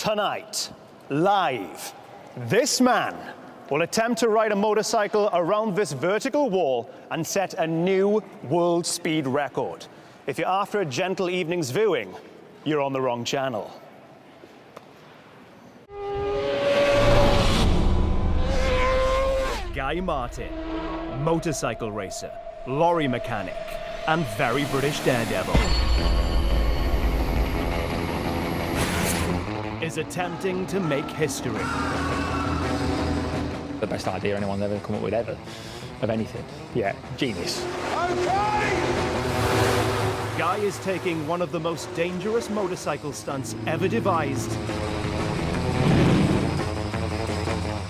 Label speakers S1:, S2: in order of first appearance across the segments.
S1: Tonight, live, this man will attempt to ride a motorcycle around this vertical wall and set a new world speed record. If you're after a gentle evening's viewing, you're on the wrong channel. Guy Martin, motorcycle racer, lorry mechanic, and very British daredevil, is attempting to make history.
S2: The best idea anyone's ever come up with ever, of anything. Yeah, genius.
S1: Okay! Guy is taking one of the most dangerous motorcycle stunts ever devised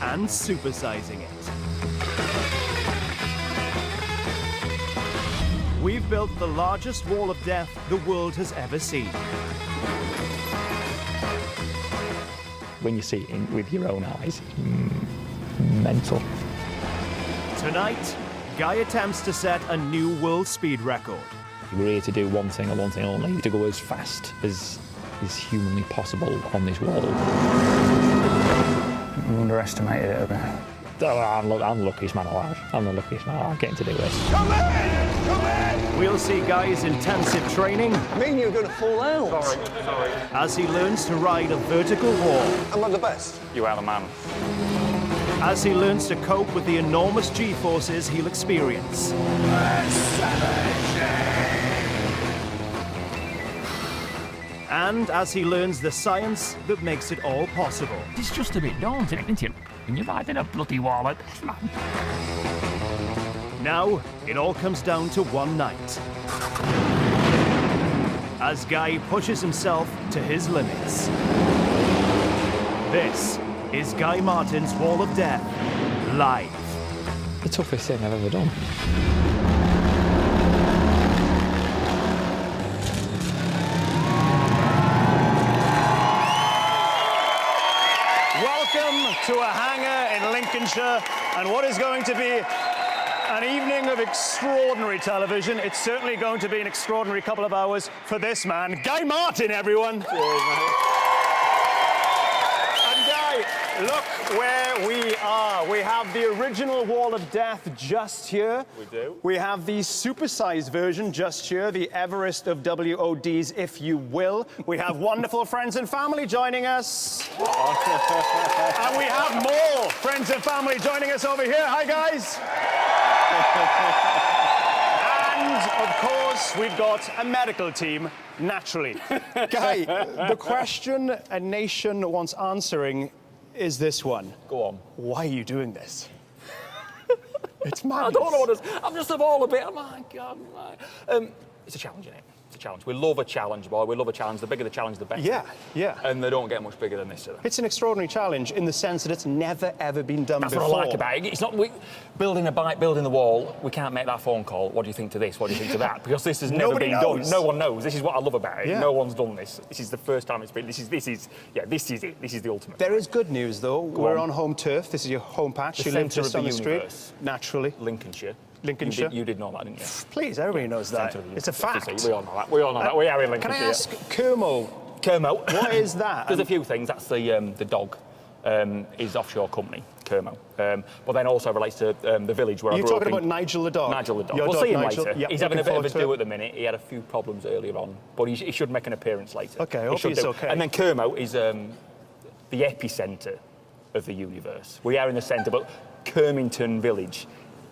S1: and supersizing it. We've built the largest wall of death the world has ever seen.
S2: When you see it with your own eyes, mental.
S1: Tonight, Guy attempts to set a new world speed record.
S2: We're here to do one thing and one thing only, to go as fast as is humanly possible on this wall.
S3: You underestimated it a bit.
S2: Oh, I'm the luckiest man alive. I'm the luckiest man alive getting to do this.
S1: Come in! Come in! We'll see Guy's intensive training.
S4: I mean, you're going to fall out.
S5: Sorry.
S1: As he learns to ride a vertical wall.
S4: Am I the best?
S5: You are the man.
S1: As he learns to cope with the enormous G-forces he'll experience. And as he learns the science that makes it all possible.
S2: It's just a bit daunting, isn't it? When you're riding a bloody wall like this, man.
S1: Now, it all comes down to one night. As Guy pushes himself to his limits. This is Guy Martin's Wall of Death, live.
S2: The toughest thing I've ever done.
S1: Welcome to a hangar in Lincolnshire, and what is going to be an evening of extraordinary television. It's certainly going to be an extraordinary couple of hours for this man, Guy Martin, everyone. And Guy, look where we are. We have the original Wall of Death just here.
S5: We do.
S1: We have the supersized version just here, the Everest of WODs, if you will. We have wonderful friends and family joining us. And we have more friends and family joining us over here. Hi, guys. And, of course, we've got a medical team, naturally. Guy, the question a nation wants answering is this one.
S5: Go on.
S1: Why are you doing this? It's madness.
S5: I don't know what it is. I'm just all a bit, oh my God. It's a challenge, isn't it? It's a challenge. We love a challenge, boy. We love a challenge. The bigger the challenge, the better.
S1: Yeah.
S5: And they don't get much bigger than this, do they?
S1: It's an extraordinary challenge in the sense that it's never, ever been done
S5: That's
S1: before.
S5: what I like about it. It's not building a bike, building the wall. We can't make that phone call. What do you think to this? What do you think to that? Because this has never been done. No one knows. This is what I love about it.
S1: Yeah.
S5: No one's done this. This is the first time it's been. This is it. This is the ultimate.
S1: There is good news, though. We're on home turf. This is your home patch.
S5: The
S1: You live
S5: centre
S1: just
S5: of
S1: on
S5: the
S1: the street.
S5: universe.
S1: Naturally.
S5: Lincolnshire.
S1: Lincolnshire.
S5: You did know that, didn't you?
S1: Please, everybody knows that. It's a fact.
S5: We all know that. We all know that. We are in
S1: Can
S5: Lincolnshire.
S1: I ask, Kermo, what is that?
S5: There's a few things. That's the dog. His offshore company, Kermo. But then also relates to the village where I grew up.
S1: You're talking about Nigel the dog?
S5: Nigel the dog.
S1: Your
S5: We'll
S1: dog,
S5: see him
S1: Nigel.
S5: later.
S1: Yep,
S5: he's having a bit of a
S1: looking forward
S5: do at the minute. He had a few problems earlier on, but he should make an appearance later.
S1: Okay, I hope he's okay.
S5: And then Kermo is the epicentre of the universe. We are in the centre, but Kermington village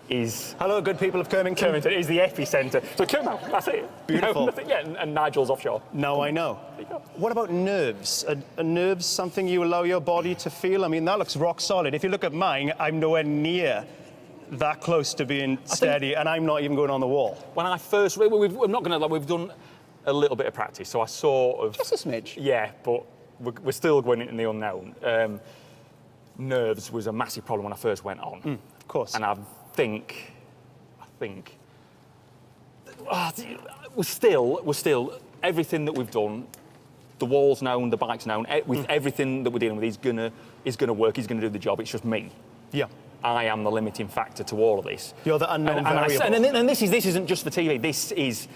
S5: is...
S1: Hello, good people of Kermington.
S5: Kermington is the epicentre. So Kermo, that's it.
S1: Beautiful.
S5: And Nigel's offshore.
S1: No, I know. What about nerves? Are nerves something you allow your body to feel? I mean, that looks rock solid. If you look at mine, I'm nowhere near that close to being steady, and I'm not even going on the wall.
S5: When I first... I'm not going to... We've done a little bit of practice, so I sort of...
S1: Just a smidge.
S5: Yeah, but we're still going into the unknown. Nerves was a massive problem when I first went on.
S1: Of course.
S5: And I think we're still everything that we've done, the wall's known, the bike's known, with everything that we're dealing with is gonna work, he's gonna do the job. It's just me.
S1: Yeah.
S5: I am the limiting factor to all of this.
S1: You're the unknown variable.
S5: And this isn't just for TV. This is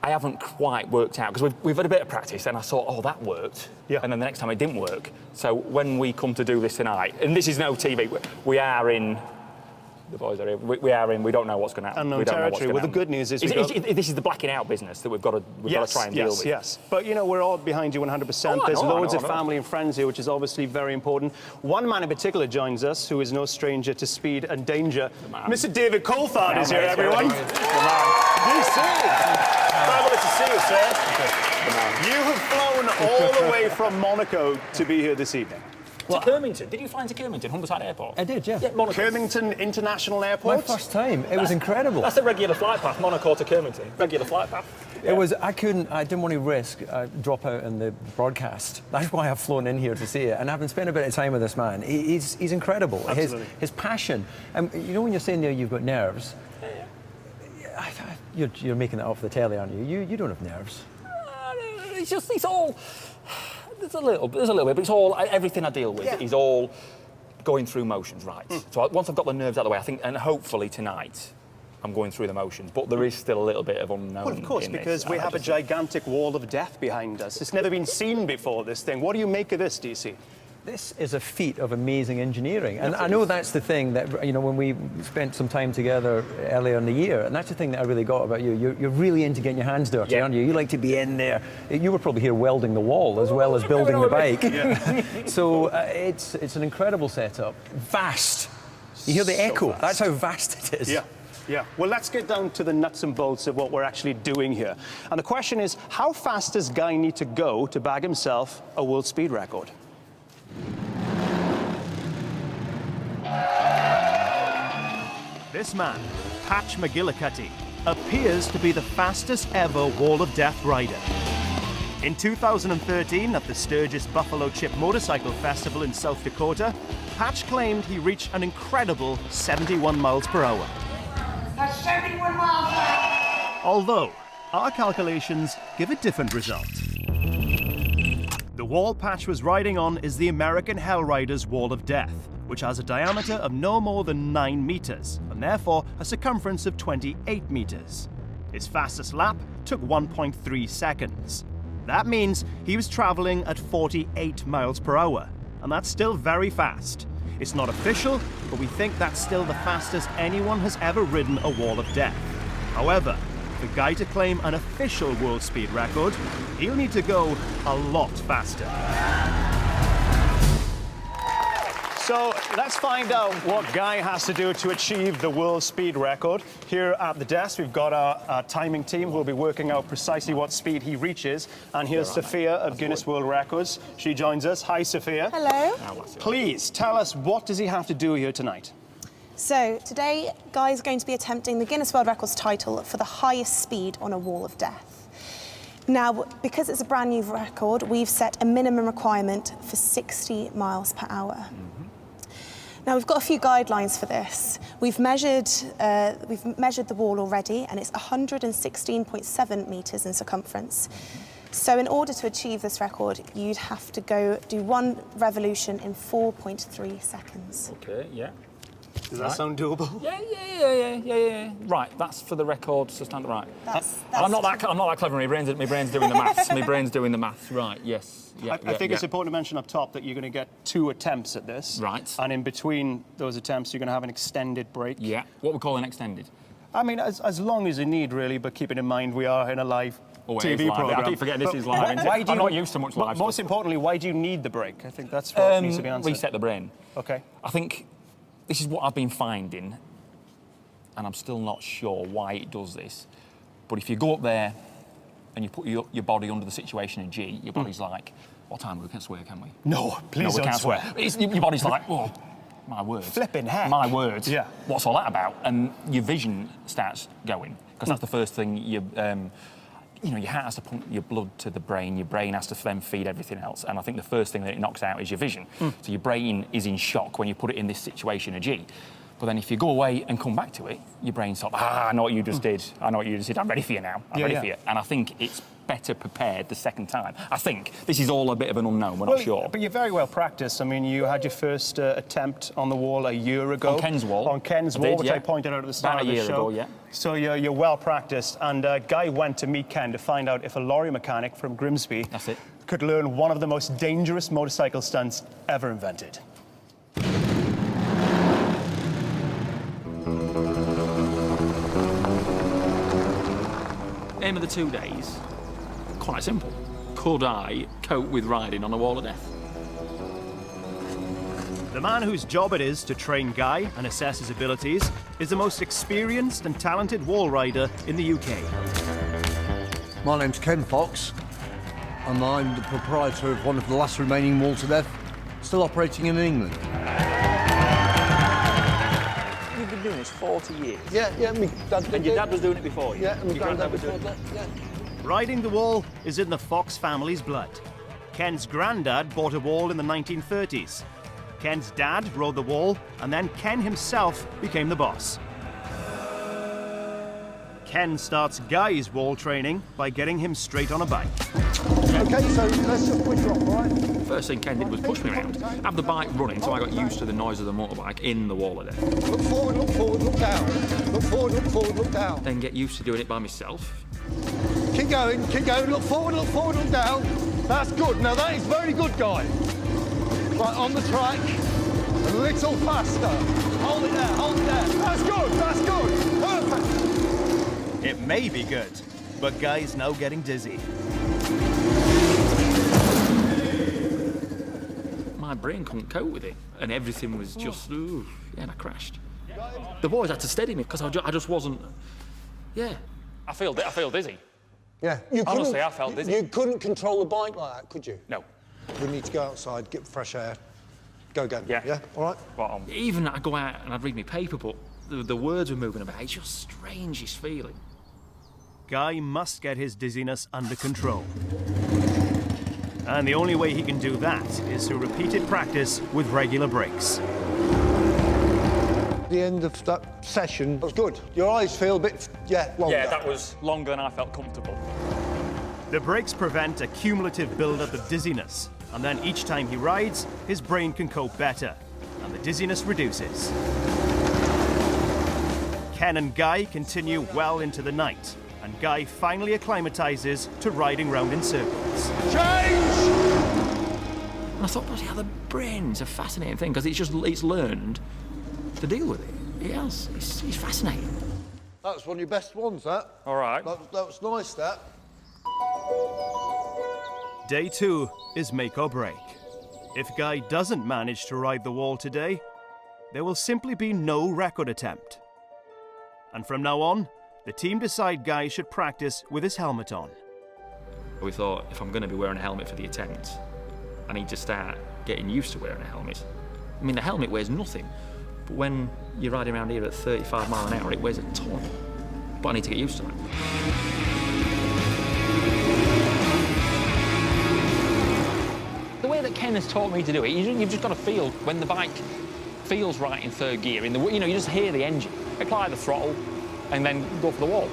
S5: I haven't quite worked out, because we've had a bit of practice, and I thought, oh, that worked.
S1: Yeah.
S5: And then the next time it didn't work. So when we come to do this tonight, and this is no TV, we are in. The boys are here. We are in. We don't know what's going to happen.
S1: Unknown
S5: We don't know what's
S1: territory.
S5: gonna
S1: Well, the
S5: happen.
S1: good news is
S5: this is the blacking out business that we've got to try and deal with.
S1: Yes. But you know, we're all behind you 100%.
S5: Oh, I
S1: There's
S5: know,
S1: loads
S5: I
S1: of
S5: know.
S1: family and friends here, which is obviously very important. One man in particular joins us, who is no stranger to speed and danger. Mr. David Coulthard is here, everyone. DC. Fabulous to see you, sir. You have flown all the way from Monaco to be here this evening.
S5: To Kirmington. Did you fly into Kirmington, Humberside Airport?
S3: I did, yeah.
S5: Monaco.
S1: Kirmington International Airport.
S3: My first time. It was incredible.
S5: That's a regular flight path, Monaco to Kirmington. Regular flight path.
S3: It was. I didn't want to risk drop out in the broadcast. That's why I've flown in here to see it, and I've been spending a bit of time with this man. He's incredible.
S1: Absolutely.
S3: His passion. You know when you're saying there you've got nerves. You're making that up for the telly, aren't you? You don't have nerves.
S5: It's all. There's a little bit, but it's all, everything I deal with is all going through motions, right? So once I've got the nerves out of the way, I think, and hopefully tonight, I'm going through the motions, but there is still a little bit of unknown.
S1: Well, of course,
S5: in this.
S1: because we have a gigantic wall of death behind us. It's never been seen before, this thing. What do you make of this, DC?
S3: This is a feat of amazing engineering, and I know that's the thing that, you know, when we spent some time together earlier in the year, and that's the thing that I really got about you. You're really into getting your hands dirty, aren't you? You like to be in there. You were probably here welding the wall as well as building the bike. So it's an incredible setup. Vast. You hear the echo.
S1: Vast.
S3: That's how vast it is.
S1: Yeah. Well, let's get down to the nuts and bolts of what we're actually doing here. And the question is, how fast does Guy need to go to bag himself a world speed record? This man, Patch McGillicuddy, appears to be the fastest ever Wall of Death rider. In 2013, at the Sturgis Buffalo Chip Motorcycle Festival in South Dakota, Patch claimed he reached an incredible 71 miles per hour.
S6: That's 71 miles per hour.
S1: Although, our calculations give a different result. The wall Patch was riding on is the American Hell Riders Wall of Death, which has a diameter of no more than 9 meters, and therefore a circumference of 28 meters. His fastest lap took 1.3 seconds. That means he was traveling at 48 miles per hour, and that's still very fast. It's not official, but we think that's still the fastest anyone has ever ridden a Wall of Death. However, for Guy to claim an official world speed record, he'll need to go a lot faster. So let's find out what Guy has to do to achieve the world speed record. Here at the desk, we've got our timing team who will be working out precisely what speed he reaches. And here's Sofia of Guinness World Records. She joins us. Hi, Sofia.
S7: Hello.
S1: Please tell us, what does he have to do here tonight?
S7: So today, Guy is going to be attempting the Guinness World Records title for the highest speed on a Wall of Death. Now, because it's a brand new record, we've set a minimum requirement for 60 miles per hour. Now, we've got a few guidelines for this. We've measured the wall already, and it's 116.7 meters in circumference. So in order to achieve this record, you'd have to go do one revolution in 4.3 seconds.
S5: Okay, yeah.
S1: Does that sound doable?
S5: Yeah. Right, that's for the record to stand right.
S7: That's
S5: I'm not that clever. My brain's doing the maths. My brain's doing the maths. Right. Yes.
S1: I think it's important to mention up top that you're going to get 2 attempts at this.
S5: Right.
S1: And in between those attempts, you're going to have an extended break.
S5: Yeah. What we call an extended.
S1: I mean, as long as you need, really, but keeping in mind we are in a live TV
S5: live.
S1: program.
S5: I keep forgetting this is live. I'm not used to much live
S1: Most
S5: stuff.
S1: importantly, why do you need the break? I think that's what needs to be answered.
S5: Reset the brain.
S1: Okay.
S5: I think this is what I've been finding, and I'm still not sure why it does this. But if you go up there and you put your body under the situation in G, your body's like, what time? We can't swear, can we?
S1: No, please
S5: No, we
S1: don't
S5: can't swear. Your body's like, oh, my word.
S1: Flipping heck.
S5: My word.
S1: Yeah.
S5: What's all that about? And your vision starts going, because that's the first thing your heart has to pump your blood to the brain. Your brain has to then feed everything else. And I think the first thing that it knocks out is your vision. So your brain is in shock when you put it in this situation of G. But then if you go away and come back to it, your brain's like, I know what you just did. I know what you just did. I'm ready for you now. I'm ready for you. And I think it's better prepared the second time. I think this is all a bit of an unknown. We're not sure.
S1: But you're very well practiced. I mean, you had your first attempt on the wall a year ago.
S5: On Ken's wall.
S1: On Ken's wall, which I pointed out at the start
S5: About
S1: of the show.
S5: a year ago, yeah.
S1: So you're well practiced. And Guy went to meet Ken to find out if a lorry mechanic from Grimsby
S5: That's it.
S1: could learn one of the most dangerous motorcycle stunts ever invented.
S5: Aim of the 2 days, quite simple. Could I cope with riding on a wall of death?
S1: The man whose job it is to train Guy and assess his abilities is the most experienced and talented wall rider in the UK.
S8: My name's Ken Fox, and I'm the proprietor of one of the last remaining walls to death, still operating in England.
S5: You've been doing this 40 years.
S4: Yeah, my dad did
S5: And your
S4: it.
S5: dad was doing it before you?
S4: Yeah, and my
S5: Your
S4: granddad
S5: granddad was
S4: before
S5: doing it?
S4: that, yeah.
S1: Riding the wall is in the Fox family's blood. Ken's granddad bought a wall in the 1930s. Ken's dad rode the wall, and then Ken himself became the boss. Ken starts Guy's wall training by getting him straight on a bike.
S4: Okay, so let's just push off, all right?
S5: First thing Ken did was push me around, have the bike running so I got used to the noise of the motorbike in the wall of death.
S4: Look forward, look down. Look forward, look down.
S5: Then get used to doing it by myself.
S4: Keep going, look forward, look down. That's good. Now that is very good, Guy. Right, on the track, a little faster. Hold it there. That's good, perfect.
S1: It may be good, but Guy's now getting dizzy.
S5: My brain couldn't cope with it, and everything was just, ooh, yeah, and I crashed. The boys had to steady me, because I just wasn't, yeah. I feel dizzy.
S4: Yeah.
S5: Honestly, I felt dizzy.
S4: You couldn't control the bike like that, could you?
S5: No.
S4: We need to go outside, get fresh air. Go again.
S5: Yeah.
S4: Yeah, all right?
S5: Spot on. Even I'd go out and I'd read my paper, but the words were moving about. It's just strangest feeling.
S1: Guy must get his dizziness under control. And the only way he can do that is through repeated practice with regular breaks.
S4: The end of that session was good. Your eyes feel a bit, longer.
S5: Yeah, that was longer than I felt comfortable.
S1: The breaks prevent a cumulative build-up of dizziness, and then each time he rides, his brain can cope better, and the dizziness reduces. Ken and Guy continue well into the night, and Guy finally acclimatizes to riding round in circles.
S4: Change!
S5: And I thought, bloody hell, the brain's a fascinating thing, because it's learned to deal with it. It has. It's fascinating.
S4: That was one of your best ones, that.
S5: All right.
S4: That was nice, that.
S1: Day 2 is make or break. If Guy doesn't manage to ride the wall today, there will simply be no record attempt. And from now on, the team decide Guy should practice with his helmet on.
S5: We thought, if I'm going to be wearing a helmet for the attempt, I need to start getting used to wearing a helmet. I mean, the helmet weighs nothing, but when you're riding around here at 35 miles an hour, it weighs a ton. But I need to get used to that. The way that Ken has taught me to do it, you've just got to feel when the bike feels right in third gear. You just hear the engine, apply the throttle, and then go for the wall.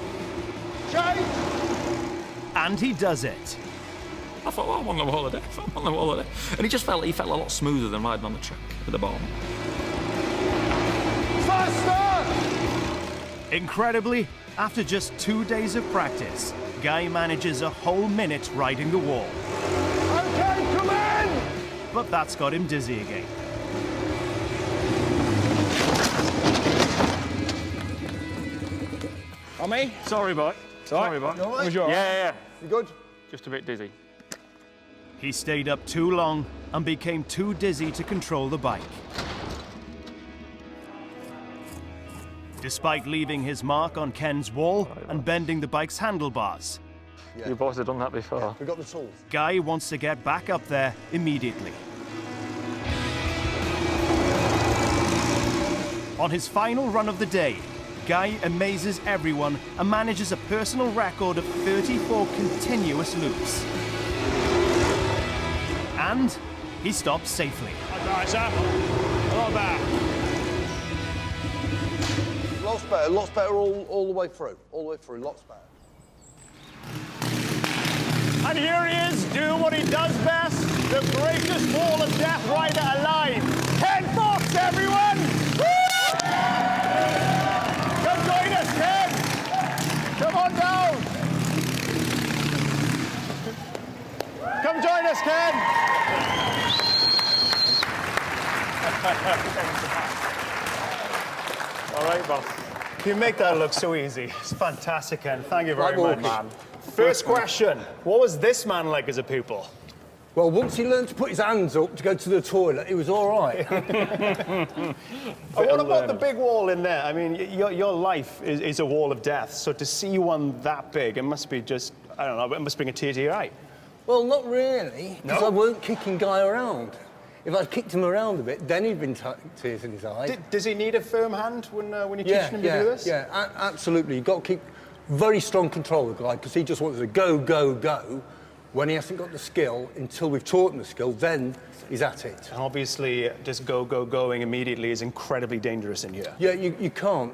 S4: Change!
S1: And he does it.
S5: I thought, I'm on the wall of death. I'm on the wall of death. And he felt a lot smoother than riding on the track at the bottom.
S4: Faster!
S1: Incredibly, after just 2 days of practice, Guy manages a whole minute riding the wall.
S4: Okay, come in!
S1: But that's got him dizzy again.
S5: On me? Sorry, boy. Sorry, boy.
S4: You all right?
S5: Yeah.
S4: You good?
S5: Just a bit dizzy.
S1: He stayed up too long and became too dizzy to control the bike. Despite leaving his mark on Ken's wall and bending the bike's handlebars,
S5: You boys have done that before.
S4: We got the tools.
S1: Guy wants to get back up there immediately. On his final run of the day, Guy amazes everyone and manages a personal record of 34 continuous loops. And he stops safely.
S4: Lots better all the way through. All the way through, lots better.
S1: And here he is, doing what he does best, the greatest wall of death rider alive. Ken Fox, everyone! Woo! Come join us, Ken! Come on down! Come join us, Ken! All right, boss. You make that look so easy. It's fantastic, Ken. Thank you very much.
S8: Man.
S1: First question, what was this man like as a pupil?
S8: Well, once he learned to put his hands up to go to the toilet, it was all right.
S1: And what about the big wall in there? I mean, your life is a wall of death, so to see one that big, it must be just, I don't know, it must bring a tear to your eye.
S8: Well, not really, because
S1: No?
S8: I weren't kicking Guy around. If I'd kicked him around a bit, then he'd been tears in his eyes.
S1: Does he need a firm hand when you're teaching him to do this?
S8: Yeah, absolutely. You've got to keep very strong control of the guy, because he just wants to go, go, go. When he hasn't got the skill, until we've taught him the skill, then he's at it.
S1: And obviously, just going immediately is incredibly dangerous in here.
S8: Yeah, you can't.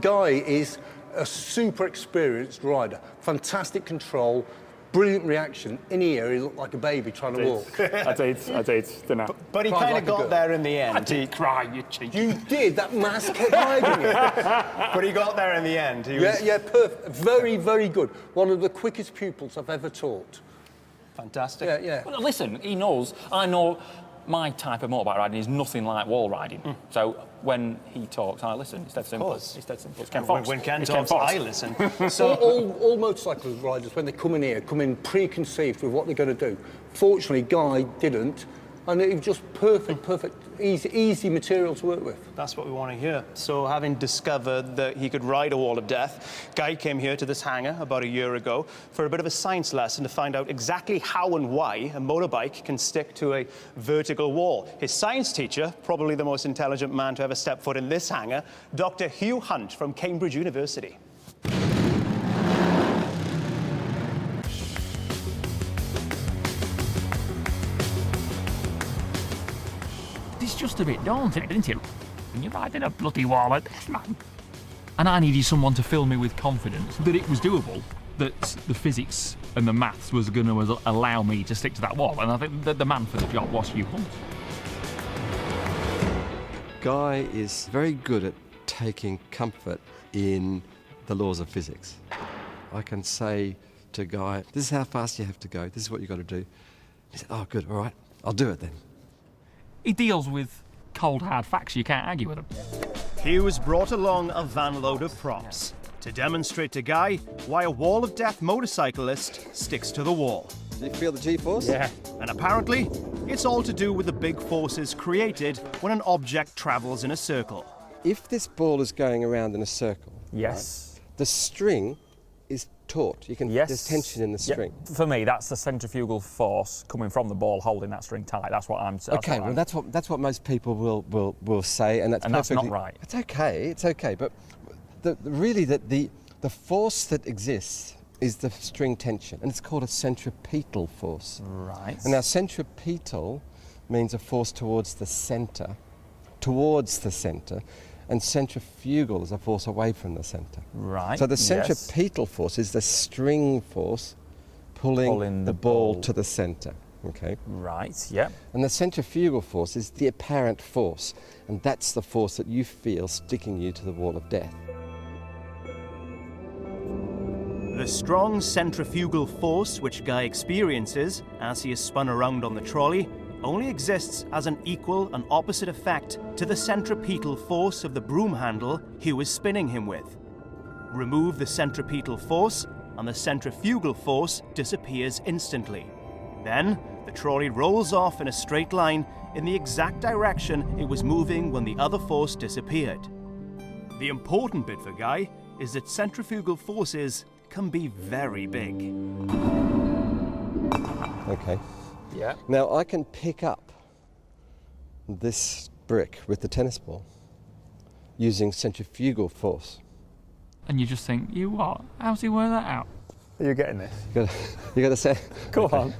S8: Guy is a super experienced rider. Fantastic control, brilliant reaction. In here, he looked like a baby trying to walk.
S5: I did, didn't I?
S1: But he
S8: Cried
S1: kind
S8: like
S1: of
S8: a
S1: got
S8: girl.
S1: there in the
S5: I
S1: end.
S5: did cry, you cheek.
S8: You did. That mask kept hiding it.
S1: But he got there in the end. He was
S8: Yeah, perfect. Very, very good. One of the quickest pupils I've ever taught.
S1: fantastic.
S8: Yeah.
S5: Well, listen, he knows, I know my type of motorbike riding is nothing like wall riding. So when he talks, I listen. It's dead simple.
S1: course.
S5: It's dead simple. It's Ken Fox.
S1: When Ken
S5: It's
S1: talks,
S5: Fox.
S1: I listen.
S8: So all motorcycle riders, when they come in here, come in preconceived with what they're going to do. Fortunately, Guy didn't, and it was just perfect, easy material to work with.
S1: That's what we want to hear. So having discovered that he could ride a wall of death, Guy came here to this hangar about a year ago for a bit of a science lesson to find out exactly how and why a motorbike can stick to a vertical wall. His science teacher, probably the most intelligent man to ever step foot in this hangar, Dr. Hugh Hunt from Cambridge University.
S9: It's just a bit daunting, isn't it? When you're riding a bloody wall of death, man. And I needed someone to fill me with confidence that it was doable, that the physics and the maths was going to allow me to stick to that wall. And I think that the man for the job was Hugh Hunt.
S10: Guy is very good at taking comfort in the laws of physics. I can say to Guy, this is how fast you have to go, this is what you've got to do. He said, oh, good, all right, I'll do it then.
S9: He deals with cold, hard facts. You can't argue with him.
S1: Hugh's brought along a van load of props to demonstrate to Guy why a wall of death motorcyclist sticks to the wall.
S10: Do you feel the G-force?
S1: Yeah. And apparently, it's all to do with the big forces created when an object travels in a circle.
S10: If this ball is going around in a circle,
S2: Yes.
S10: the string is taut.
S2: Yes.
S10: There's tension in the string.
S2: Yeah. For me, that's the centrifugal force coming from the ball holding that string tight. That's what I'm saying.
S10: Okay, well, that's what most people will say, and that's
S2: And
S10: perfectly...
S2: that's not right.
S10: It's okay, but the force that exists is the string tension, and it's called a centripetal force.
S2: Right.
S10: And now centripetal means a force towards the centre, and centrifugal is a force away from the centre.
S2: Right.
S10: So the
S2: yes.
S10: centripetal force is the string force pulling the ball to the centre. Okay.
S2: Right, yeah.
S10: And the centrifugal force is the apparent force, and that's the force that you feel sticking you to the wall of death.
S1: The strong centrifugal force which Guy experiences as he is spun around on the trolley only exists as an equal and opposite effect to the centripetal force of the broom handle Hugh is spinning him with. Remove the centripetal force and the centrifugal force disappears instantly. Then, the trolley rolls off in a straight line in the exact direction it was moving when the other force disappeared. The important bit for Guy is that centrifugal forces can be very big.
S10: Okay.
S2: Yeah.
S10: Now I can pick up this brick with the tennis ball using centrifugal force.
S9: And you just think, you what? How's he work that out?
S2: Are you getting this?
S10: You got to say.
S2: Go on.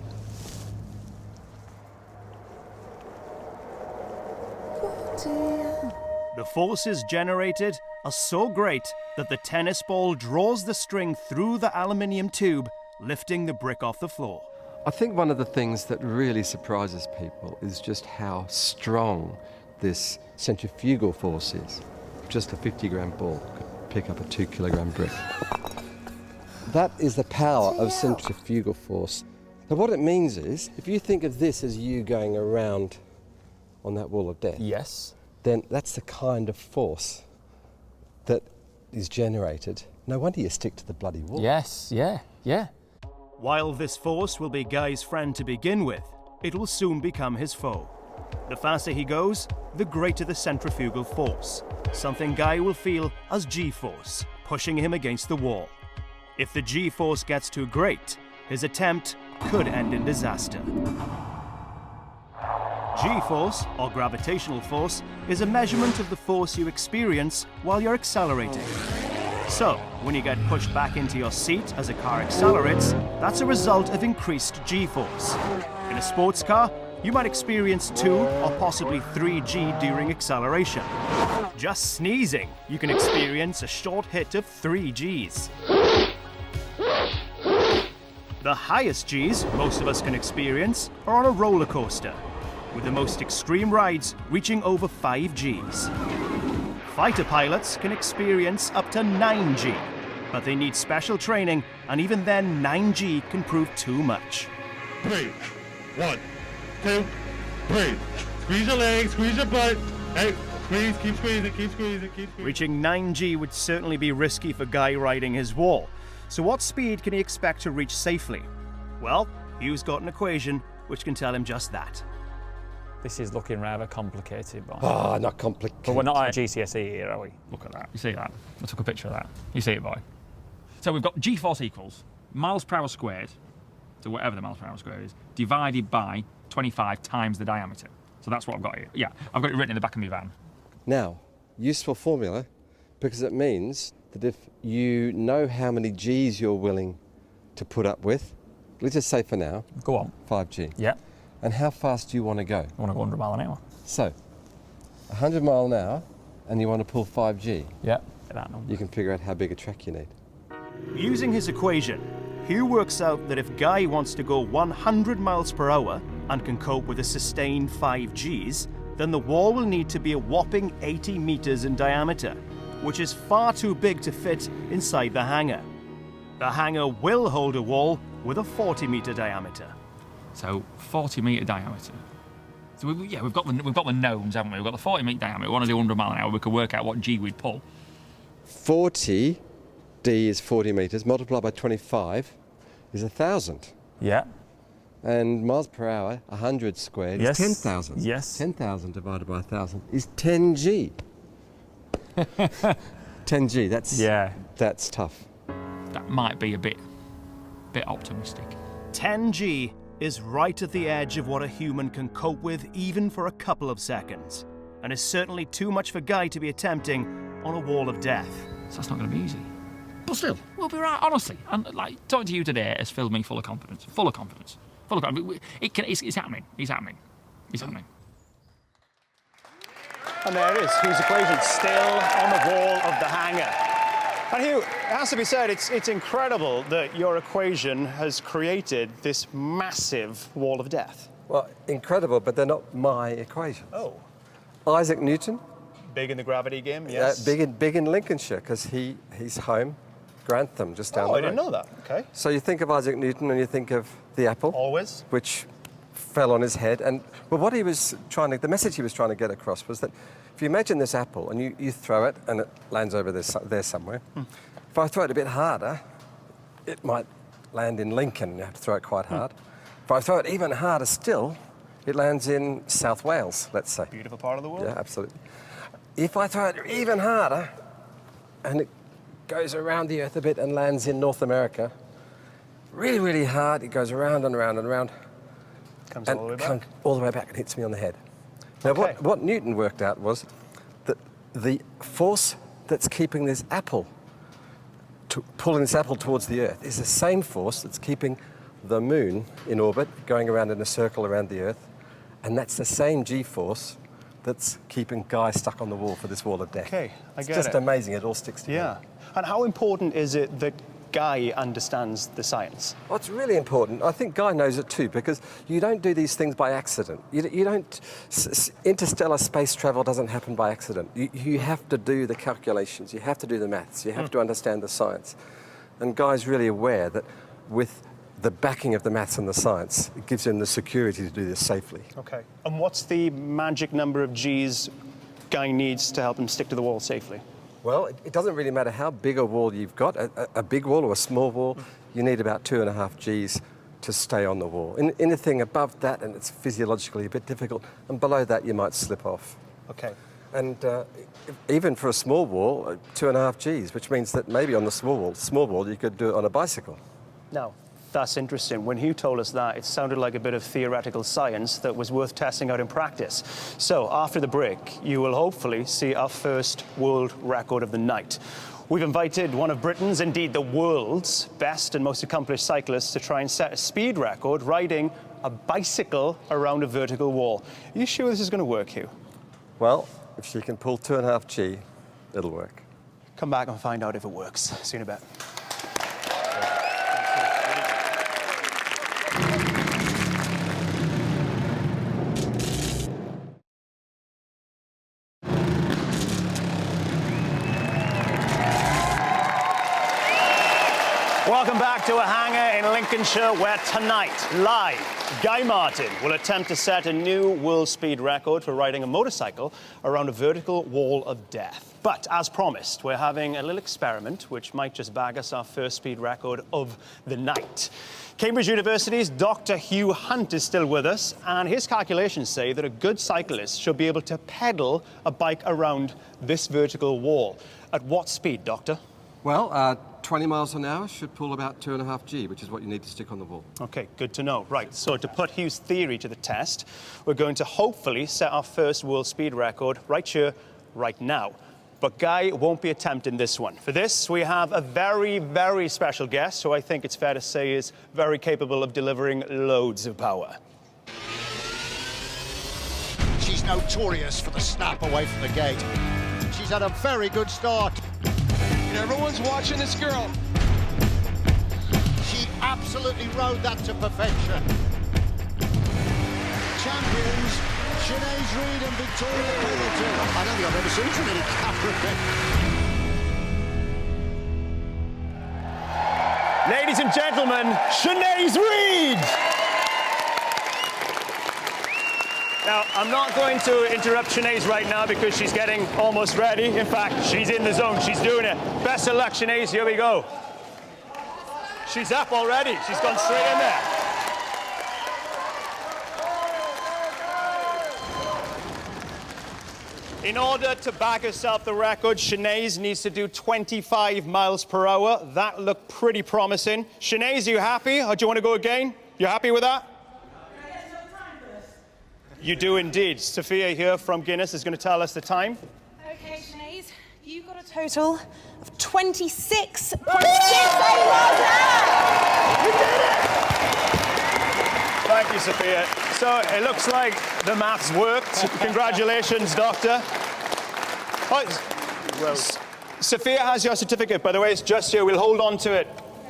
S1: The forces generated are so great that the tennis ball draws the string through the aluminium tube lifting the brick off the floor.
S10: I think one of the things that really surprises people is just how strong this centrifugal force is. Just a 50-gram ball could pick up a 2-kilogram brick. That is the power of centrifugal force. So what it means is, if you think of this as you going around on that wall of death,
S5: Yes.
S10: then that's the kind of force that is generated. No wonder you stick to the bloody wall.
S5: Yes, yeah, yeah.
S1: While this force will be Guy's friend to begin with, it will soon become his foe. The faster he goes, the greater the centrifugal force, something Guy will feel as G-force, pushing him against the wall. If the G-force gets too great, his attempt could end in disaster. G-force, or gravitational force, is a measurement of the force you experience while you're accelerating. So, when you get pushed back into your seat as a car accelerates, that's a result of increased G-force. In a sports car, you might experience 2 or possibly 3 G during acceleration. Just sneezing, you can experience a short hit of 3 Gs. The highest Gs most of us can experience are on a roller coaster, with the most extreme rides reaching over 5 Gs. Fighter pilots can experience up to 9 G, but they need special training, and even then 9 G can prove too much.
S4: 3, 1, 2, 3. Squeeze your legs, squeeze your butt. Hey, squeeze, keep squeezing, keep squeezing, keep squeezing.
S1: Reaching 9 G would certainly be risky for Guy riding his wall. So what speed can he expect to reach safely? Well, Hugh's got an equation which can tell him just that.
S2: This is looking rather complicated, boy.
S10: Ah, not complicated.
S2: But we're not at GCSE here, are we?
S9: Look at that. You see that? I took a picture of that. You see it, boy? So we've got G-force equals miles per hour squared, so whatever the miles per hour squared is, divided by 25 times the diameter. So that's what I've got here. Yeah, I've got it written in the back of my van.
S10: Now, useful formula, because it means that if you know how many Gs you're willing to put up with, let's just say for now,
S2: Go on.
S10: 5G.
S2: Yeah.
S10: And how fast do you want to go?
S2: I want to go 100 mile an hour.
S10: So, 100 mile an hour, and you want to pull 5G,
S2: Yeah. That number.
S10: you can figure out how big a track you need.
S1: Using his equation, Hugh works out that if Guy wants to go 100 miles per hour and can cope with a sustained 5 Gs, then the wall will need to be a whopping 80 meters in diameter, which is far too big to fit inside the hangar. The hangar will hold a wall with a 40-meter diameter.
S9: So 40-metre diameter. So we've got the knowns, haven't we? We've got the 40-metre diameter. We want to do 100 mile an hour. We could work out what G we'd pull.
S10: 40, D is 40 metres, multiplied by 25 is 1,000.
S2: Yeah.
S10: And miles per hour, 100 squared
S2: Yes.
S10: is 10,000.
S2: Yes.
S10: 10,000 divided by 1,000 is 10G. 10G, that's tough.
S9: That might be a bit optimistic.
S1: 10G is right at the edge of what a human can cope with even for a couple of seconds, and is certainly too much for Guy to be attempting on a wall of death.
S9: So that's not going to be easy. But still, we'll be right, honestly. And like talking to you today has filled me full of confidence. Full of confidence. Full of confidence. It's happening. It's happening. It's happening.
S1: And there it is, Hugh's equation still on the wall of the hangar. And Hugh, it has to be said, it's incredible that your equation has created this massive wall of death.
S10: Well, incredible, but they're not my equations.
S1: Oh.
S10: Isaac Newton,
S1: Big in the gravity game, yes.
S10: big in Lincolnshire, because he's home, Grantham, just down the road.
S1: I didn't know that, okay.
S10: So you think of Isaac Newton and you think of the apple.
S1: Always.
S10: Which fell on his head. But what he was the message he was trying to get across was that if you imagine this apple and you throw it and it lands over there somewhere, if I throw it a bit harder, it might land in Lincoln. You have to throw it quite hard. If I throw it even harder still, it lands in South Wales, let's say.
S1: Beautiful part of the world.
S10: Yeah, absolutely. If I throw it even harder and it goes around the Earth a bit and lands in North America, really, really hard, it goes around and around and around.
S1: Comes all the way back.
S10: All the way back and hits me on the head. Now,
S1: Okay.
S10: what Newton worked out was that the force that's keeping this apple, pulling this apple towards the Earth, is the same force that's keeping the moon in orbit, going around in a circle around the Earth, and that's the same G-force that's keeping Guy stuck on the wall for this wall of death.
S1: Okay, I get
S10: It's just
S1: it.
S10: amazing, it all sticks together.
S1: Yeah. And how important is it that Guy understands the science?
S10: Well, it's really important. I think Guy knows it too, because you don't do these things by accident. You don't. Interstellar space travel doesn't happen by accident. You have to do the calculations. You have to do the maths. You have to understand the science. And Guy's really aware that with the backing of the maths and the science, it gives him the security to do this safely.
S1: Okay. And what's the magic number of G's Guy needs to help him stick to the wall safely?
S10: Well, it doesn't really matter how big a wall you've got, a big wall or a small wall, you need about 2.5 Gs to stay on the wall. Anything above that, and it's physiologically a bit difficult, and below that you might slip off.
S1: Okay.
S10: And even for a small wall, 2.5 Gs, which means that maybe on the small wall you could do it on a bicycle.
S1: Now, that's interesting. When Hugh told us that, it sounded like a bit of theoretical science that was worth testing out in practice. So after the break, you will hopefully see our first world record of the night. We've invited one of Britain's, indeed the world's, best and most accomplished cyclists to try and set a speed record riding a bicycle around a vertical wall. Are you sure this is going to work, Hugh?
S10: Well, if she can pull 2.5 G, it'll work.
S1: Come back and find out if it works. See you in a bit. Welcome back to a hangar in Lincolnshire where tonight, live, Guy Martin will attempt to set a new world speed record for riding a motorcycle around a vertical wall of death. But as promised, we're having a little experiment which might just bag us our first speed record of the night. Cambridge University's Dr. Hugh Hunt is still with us, and his calculations say that a good cyclist should be able to pedal a bike around this vertical wall. At what speed, Doctor?
S10: Well, 20 miles an hour should pull about 2.5 G, which is what you need to stick on the wall.
S1: Okay, good to know. Right, so to put Hugh's theory to the test, we're going to hopefully set our first world speed record right here, right now. But Guy won't be attempting this one. For this, we have a very, very special guest who I think it's fair to say is very capable of delivering loads of power.
S11: She's notorious for the snap away from the gate. She's had a very good start. Everyone's watching this girl. She absolutely rode that to perfection. Champions, Sinead Reid and Victoria Pendleton. I don't think I've ever seen so many camera.
S1: Ladies and gentlemen, Sinead Reid! Now, I'm not going to interrupt Sinead right now because she's getting almost ready. In fact, she's in the zone. She's doing it. Best of luck, Sinead. Here we go. She's up already. She's gone straight in there. In order to bag herself the record, Sinead needs to do 25 miles per hour. That looked pretty promising. Sinead, are you happy? Or do you want to go again? You happy with that? You do indeed. Sofia here from Guinness is going to tell us the time.
S7: Okay, Sinead, you got a total of 26.68 miles an hour.
S1: You did it! Thank you, Sofia. So it looks like the maths worked. Congratulations, Doctor. Oh, Sofia has your certificate, by the way. It's just here. We'll hold on to it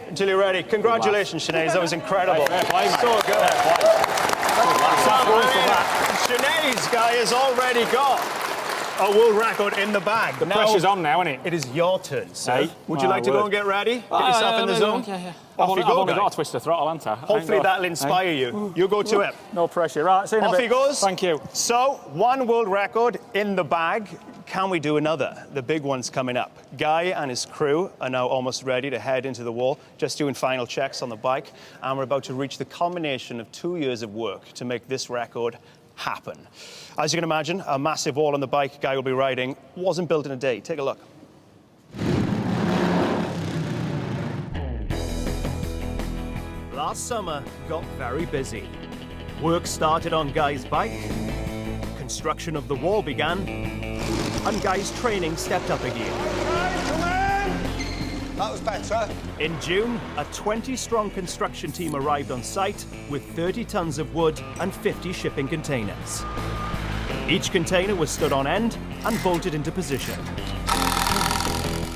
S1: until you're ready. Congratulations, Sinead. That was incredible. So good. Sinead's Guy has already got a world record in the bag.
S5: The pressure's on now, isn't it?
S1: It is your turn, sir. Would you like to go and get ready? Get yourself in the zone?
S5: Yeah.
S1: Off you
S5: I've
S1: go,
S5: only
S1: Guy.
S5: got a twist of throttle, haven't I?
S1: Hopefully that'll inspire you. You go to it.
S5: No pressure. Right, see you in a
S1: Off
S5: bit.
S1: he goes.
S5: Thank you.
S1: So, one world record in the bag. Can we do another? The big one's coming up. Guy and his crew are now almost ready to head into the wall, just doing final checks on the bike, and we're about to reach the culmination of 2 years of work to make this record happen. As you can imagine, a massive wall on the bike Guy will be riding wasn't built in a day. Take a look. Last summer got very busy. Work started on Guy's bike, construction of the wall began, and Guy's training stepped up again.
S11: That was better.
S1: In June, a 20-strong construction team arrived on site with 30 tons of wood and 50 shipping containers. Each container was stood on end and bolted into position.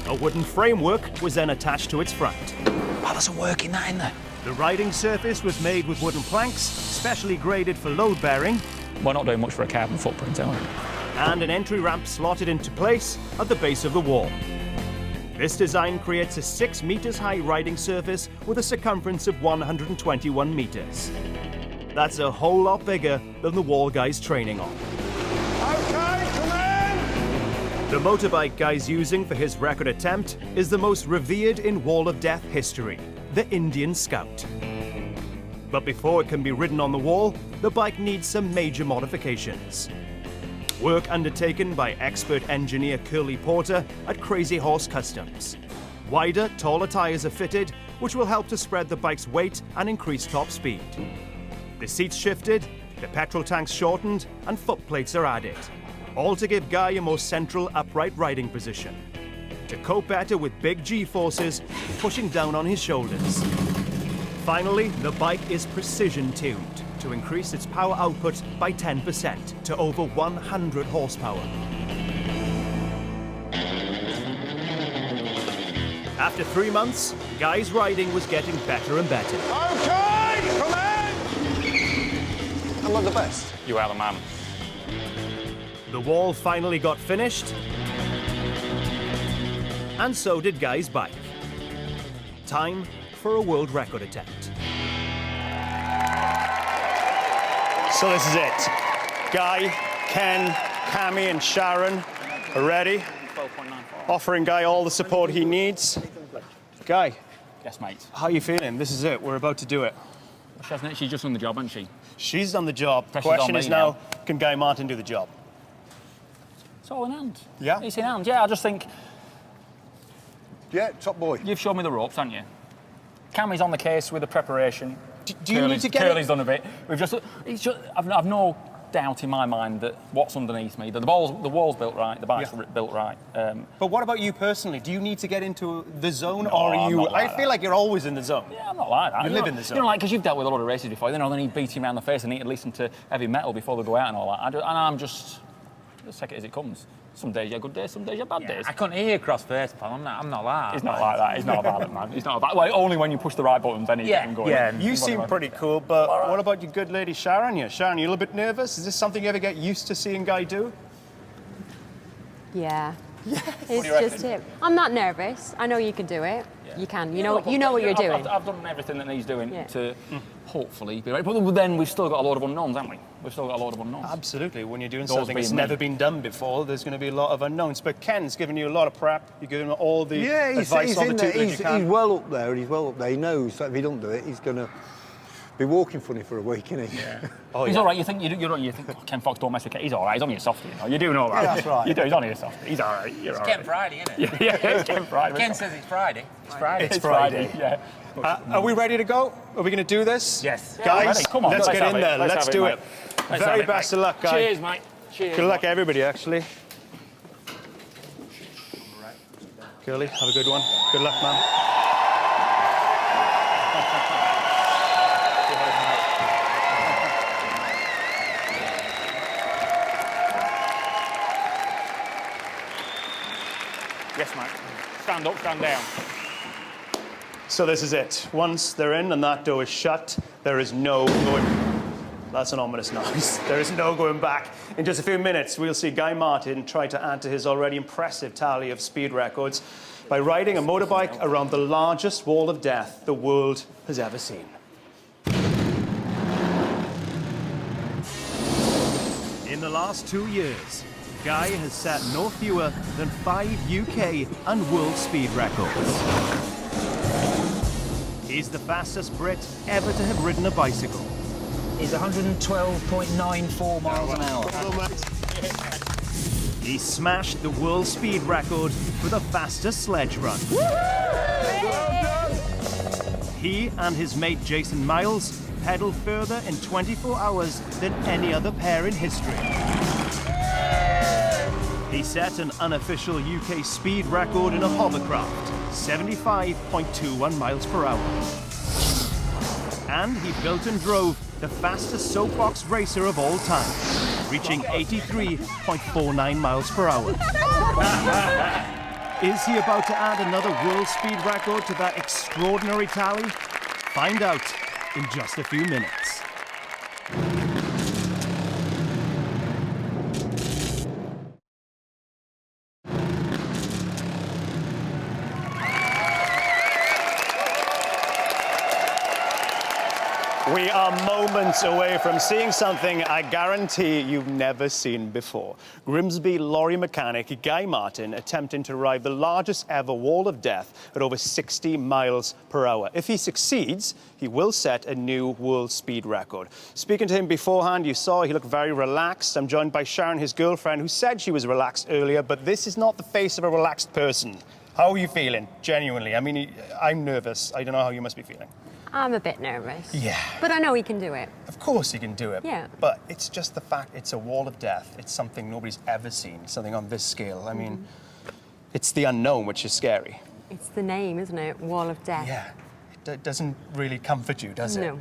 S1: A wooden framework was then attached to its front.
S5: Oh, there's some work in that, isn't there?
S1: The riding surface was made with wooden planks, specially graded for load bearing,
S5: We're not doing much for a carbon footprint, are we?
S1: and an entry ramp slotted into place at the base of the wall. This design creates a 6 meters high riding surface with a circumference of 121 meters. That's a whole lot bigger than the wall guy's training on.
S4: Okay, come in!
S1: The motorbike guy's using for his record attempt is the most revered in Wall of Death history, the Indian Scout. But before it can be ridden on the wall, the bike needs some major modifications. Work undertaken by expert engineer Curly Porter at Crazy Horse Customs. Wider, taller tyres are fitted, which will help to spread the bike's weight and increase top speed. The seats shifted, the petrol tanks shortened, and foot plates are added, all to give Guy a more central upright riding position, to cope better with big G-forces pushing down on his shoulders. Finally, the bike is precision-tuned to increase its power output by 10% to over 100 horsepower. After 3 months, Guy's riding was getting better and better.
S4: Okay, come in! Am I the best?
S5: You are the man.
S1: The wall finally got finished, and so did Guy's bike. Time for a world record attempt. So this is it. Guy, Ken, Cammy and Sharon are ready.
S5: 12.94.
S1: Offering Guy all the support he needs. Guy,
S5: Yes, mate.
S1: how are you feeling? This is it. We're about to do it.
S5: She hasn't, she's just done the job, hasn't she?
S1: She's done the job. The
S5: Pressure's on
S1: question
S5: me
S1: is now,
S5: now.
S1: can Guy Martin do the job?
S5: It's all in hand.
S1: Yeah?
S5: It's in hand, yeah. I just think
S4: Yeah, top boy.
S5: you've shown me the ropes, haven't you? Cammy's on the case with the preparation.
S1: Do you need to get
S5: Curly's done a bit. I've no doubt in my mind that what's underneath me, that the wall's built right, the bike's built right.
S1: But what about you personally? Do you need to get into the zone,
S5: No,
S1: or are
S5: I'm
S1: you?
S5: not like
S1: I feel like you're always in the zone.
S5: Yeah, I'm not like that.
S1: You live in the zone.
S5: You know, like, because you've dealt with a lot of races before, they need beating around the face and need to listen to heavy metal before they go out and all that. And I'm just take it as it comes. Some days you have good days, some days you have bad days.
S12: I couldn't hear you cross face, pal. I'm not like that.
S5: He's not like that. He's not a violent man. He's not a violent. Well, only when you push the right buttons, then he's getting going.
S12: Yeah.
S1: You seem pretty cool, but what about your good lady Sharon here? Sharon, you a little bit nervous? Is this something you ever get used to seeing Guy do?
S13: Yeah.
S1: Yes.
S13: It's just him. I'm not nervous. I know you can do it. Yeah. You can. You know what you're doing.
S5: I've done everything that he's doing
S13: Yeah.
S5: to hopefully be right. But then we've still got a lot of unknowns, haven't we? We've still got a lot of unknowns.
S1: Absolutely. When you're doing
S5: Those
S1: something that's
S5: being me.
S1: never been done before, there's going to be a lot of unknowns. But Ken's given you a lot of prep. You're giving him all the advice on the two that you can.
S8: He's well up there. He's well up there. He knows that if he don't do it, he's going to be walking funny for a week, isn't he?
S5: Yeah.
S1: Oh,
S5: He's
S1: yeah.
S5: all right. You think oh, Ken Fox don't mess with Ken. He's all right. He's only a softie, you know. You're doing all right.
S1: Yeah, that's right.
S5: You do. He's only a softie. He's all right. You're
S12: It's
S5: all
S12: Ken
S5: right.
S12: Friday, isn't it?
S5: Yeah, it's Ken Friday.
S12: Ken says it's Friday. It's Friday.
S1: It's Friday.
S5: Yeah.
S1: Are we ready to go? Are we going to do this?
S12: Yes.
S1: Guys,
S5: ready. Come on,
S1: let's
S5: let's
S1: get
S5: have
S1: in
S5: it.
S1: there.
S5: Let's
S1: Let's
S5: have
S1: do
S5: it,
S1: it.
S5: mate. Let's
S1: Very
S5: have it,
S1: best
S5: mate.
S1: of luck, Guy.
S5: Cheers, mate. Cheers.
S1: Good luck, everybody, actually. Curly, have a good one. Good luck, man.
S5: Yes, mate. Stand up, stand down.
S1: So this is it. Once they're in and that door is shut, there is no going... That's an ominous noise. There is no going back. In just a few minutes, we'll see Guy Martin try to add to his already impressive tally of speed records by riding a motorbike around the largest wall of death the world has ever seen. In the last 2 years, Guy has set no fewer than 5 UK and world speed records. He's the fastest Brit ever to have ridden a bicycle.
S12: He's 112.94 miles an hour.
S1: He smashed the world speed record for the fastest sledge run. He and his mate Jason Miles pedaled further in 24 hours than any other pair in history. He set an unofficial UK speed record in a hovercraft, 75.21 miles per hour. And he built and drove the fastest soapbox racer of all time, reaching 83.49 miles per hour. Is he about to add another world speed record to that extraordinary tally? Find out in just a few minutes. We are moments away from seeing something I guarantee you've never seen before. Grimsby lorry mechanic Guy Martin attempting to ride the largest ever wall of death at over 60 miles per hour. If he succeeds, he will set a new world speed record. Speaking to him beforehand, you saw he looked very relaxed. I'm joined by Sharon, his girlfriend, who said she was relaxed earlier, but this is not the face of a relaxed person. How are you feeling, genuinely? I mean, I'm nervous. I don't know how you must be feeling.
S13: I'm a bit nervous.
S1: Yeah.
S13: But I know he can do it.
S1: Of course he can do it.
S13: Yeah.
S1: But it's just the fact it's a wall of death. It's something nobody's ever seen, something on this scale. I mean, it's the unknown, which is scary.
S13: It's the name, isn't it? Wall of Death.
S1: Yeah. It doesn't really comfort you, does it?
S13: No.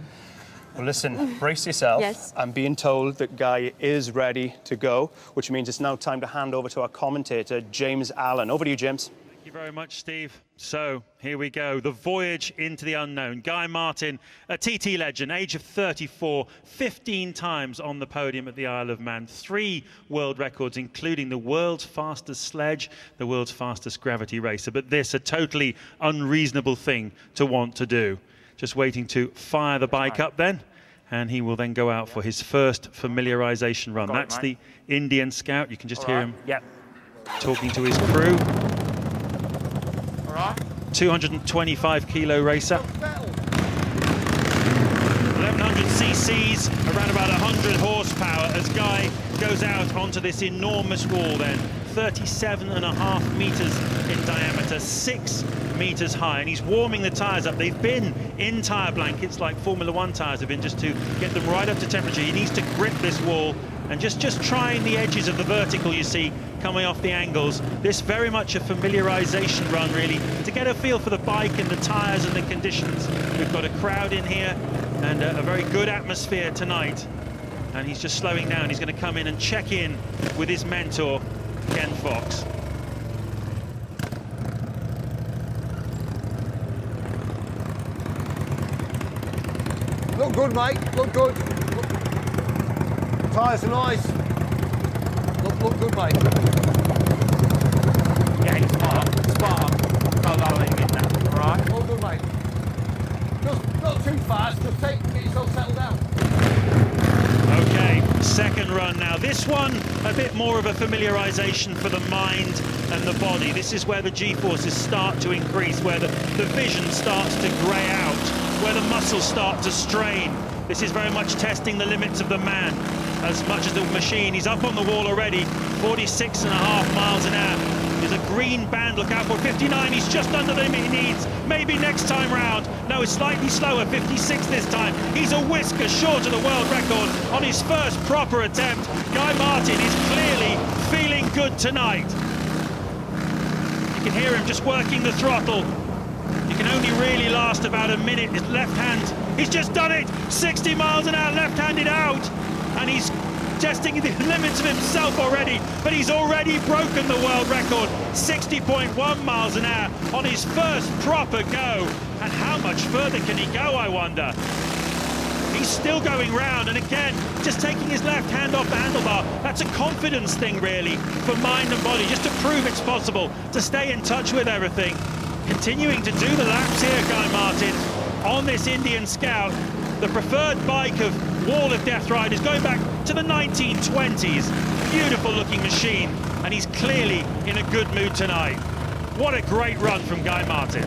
S1: Well, listen, brace yourself.
S13: Yes.
S1: I'm being told that Guy is ready to go, which means it's now time to hand over to our commentator, James Allen. Over to you, James.
S14: Thank you very much, Steve. So, here we go. The voyage into the unknown. Guy Martin, a TT legend, age of 34, 15 times on the podium at the Isle of Man, 3 world records, including the world's fastest sledge, the world's fastest gravity racer. But this, a totally unreasonable thing to want to do. Just waiting to fire the bike up then, and he will then go out for his first familiarization run. That's the Indian Scout. You can just hear him talking to his crew. 225 kilo racer. 1100 cc's, around about 100 horsepower as Guy goes out onto this enormous wall then. 37.5 meters in diameter, 6 meters high, and he's warming the tyres up. They've been in tyre blankets like Formula One tyres have been, just to get them right up to temperature. He needs to grip this wall and just trying the edges of the vertical, you see, coming off the angles. This very much a familiarization run, really, to get a feel for the bike and the tyres and the conditions. We've got a crowd in here and a very good atmosphere tonight. And he's just slowing down. He's going to come in and check in with his mentor, Ken Fox.
S4: Look good, mate. Look good. Tyres are nice. Look good, mate.
S12: Yeah, spot on. Spot on. Go that way again now. All right?
S4: All good, mate. Just not too fast. Just get yourself settled down.
S14: Okay, second run now. This one, a bit more of a familiarization for the mind and the body. This is where the G-forces start to increase, where the vision starts to grey out, where the muscles start to strain. This is very much testing the limits of the man as much as the machine. He's up on the wall already, 46.5 miles an hour. There's a green band, look out for 59, he's just under the limit he needs. Maybe next time round. No, it's slightly slower, 56 this time. He's a whisker short of the world record on his first proper attempt. Guy Martin is clearly feeling good tonight. You can hear him just working the throttle. You can only really last about a minute. His left hand, he's just done it! 60 miles an hour, left-handed out! And he's testing the limits of himself already, but he's already broken the world record, 60.1 miles an hour on his first proper go. And how much further can he go, I wonder? He's still going round, and again, just taking his left hand off the handlebar. That's a confidence thing, really, for mind and body, just to prove it's possible to stay in touch with everything. Continuing to do the laps here, Guy Martin, on this Indian Scout, the preferred bike of Wall of Death riders, going back to the 1920s. Beautiful looking machine, and he's clearly in a good mood tonight. What a great run from Guy Martin.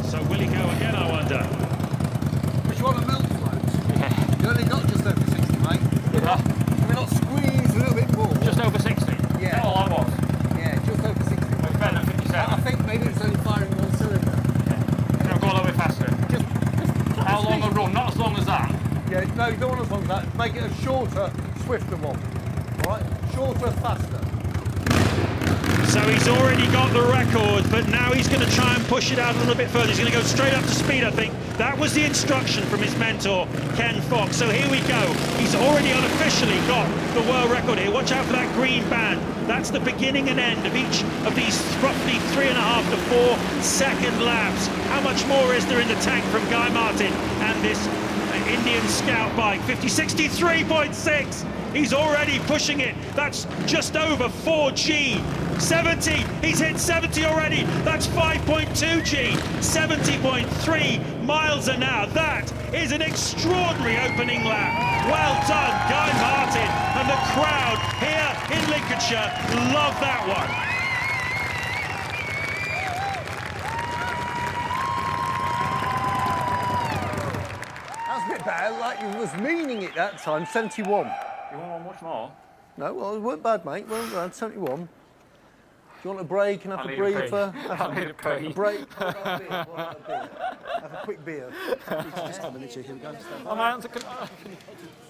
S14: So will he go again, I wonder?
S4: Which one of Milk floats? Yeah. You only got just over 60, mate.
S12: Yeah.
S4: Can we not squeeze a little bit more?
S12: Just over 60?
S4: Yeah.
S12: That's all I was.
S4: Yeah, just over 60.
S12: Well, it's better than 57.
S4: I think maybe it's only firing one cylinder.
S12: Can I go a little bit faster? How long a run? Not as long as that.
S4: Yeah, no, you don't want as long as that. Make it a shorter, swifter one.
S8: Right, shorter, faster.
S14: So he's already got the record, but now he's going to try and push it out a little bit further. He's going to go straight up to speed, I think. That was the instruction from his mentor, Ken Fox. So here we go. He's already unofficially got the world record here. Watch out for that green band. That's the beginning and end of each of these roughly 3.5 to 4 second laps. How much more is there in the tank from Guy Martin and this Indian Scout bike? 63.6. He's already pushing it. That's just over 4G. 70. He's hit 70 already. That's 5.2G. 70.3 miles an hour. That is an extraordinary opening lap. Well done, Guy Martin. And the crowd here in Lincolnshire love that one.
S8: That's a bit better, like you was meaning it that time, 71.
S5: You want much more?
S8: No, well, it weren't bad, mate. Well done, 71. Do you want a break and have a breather?
S5: I need a pee.
S8: A break? Have a beer. Have a quick beer. Just have a minute, here we go.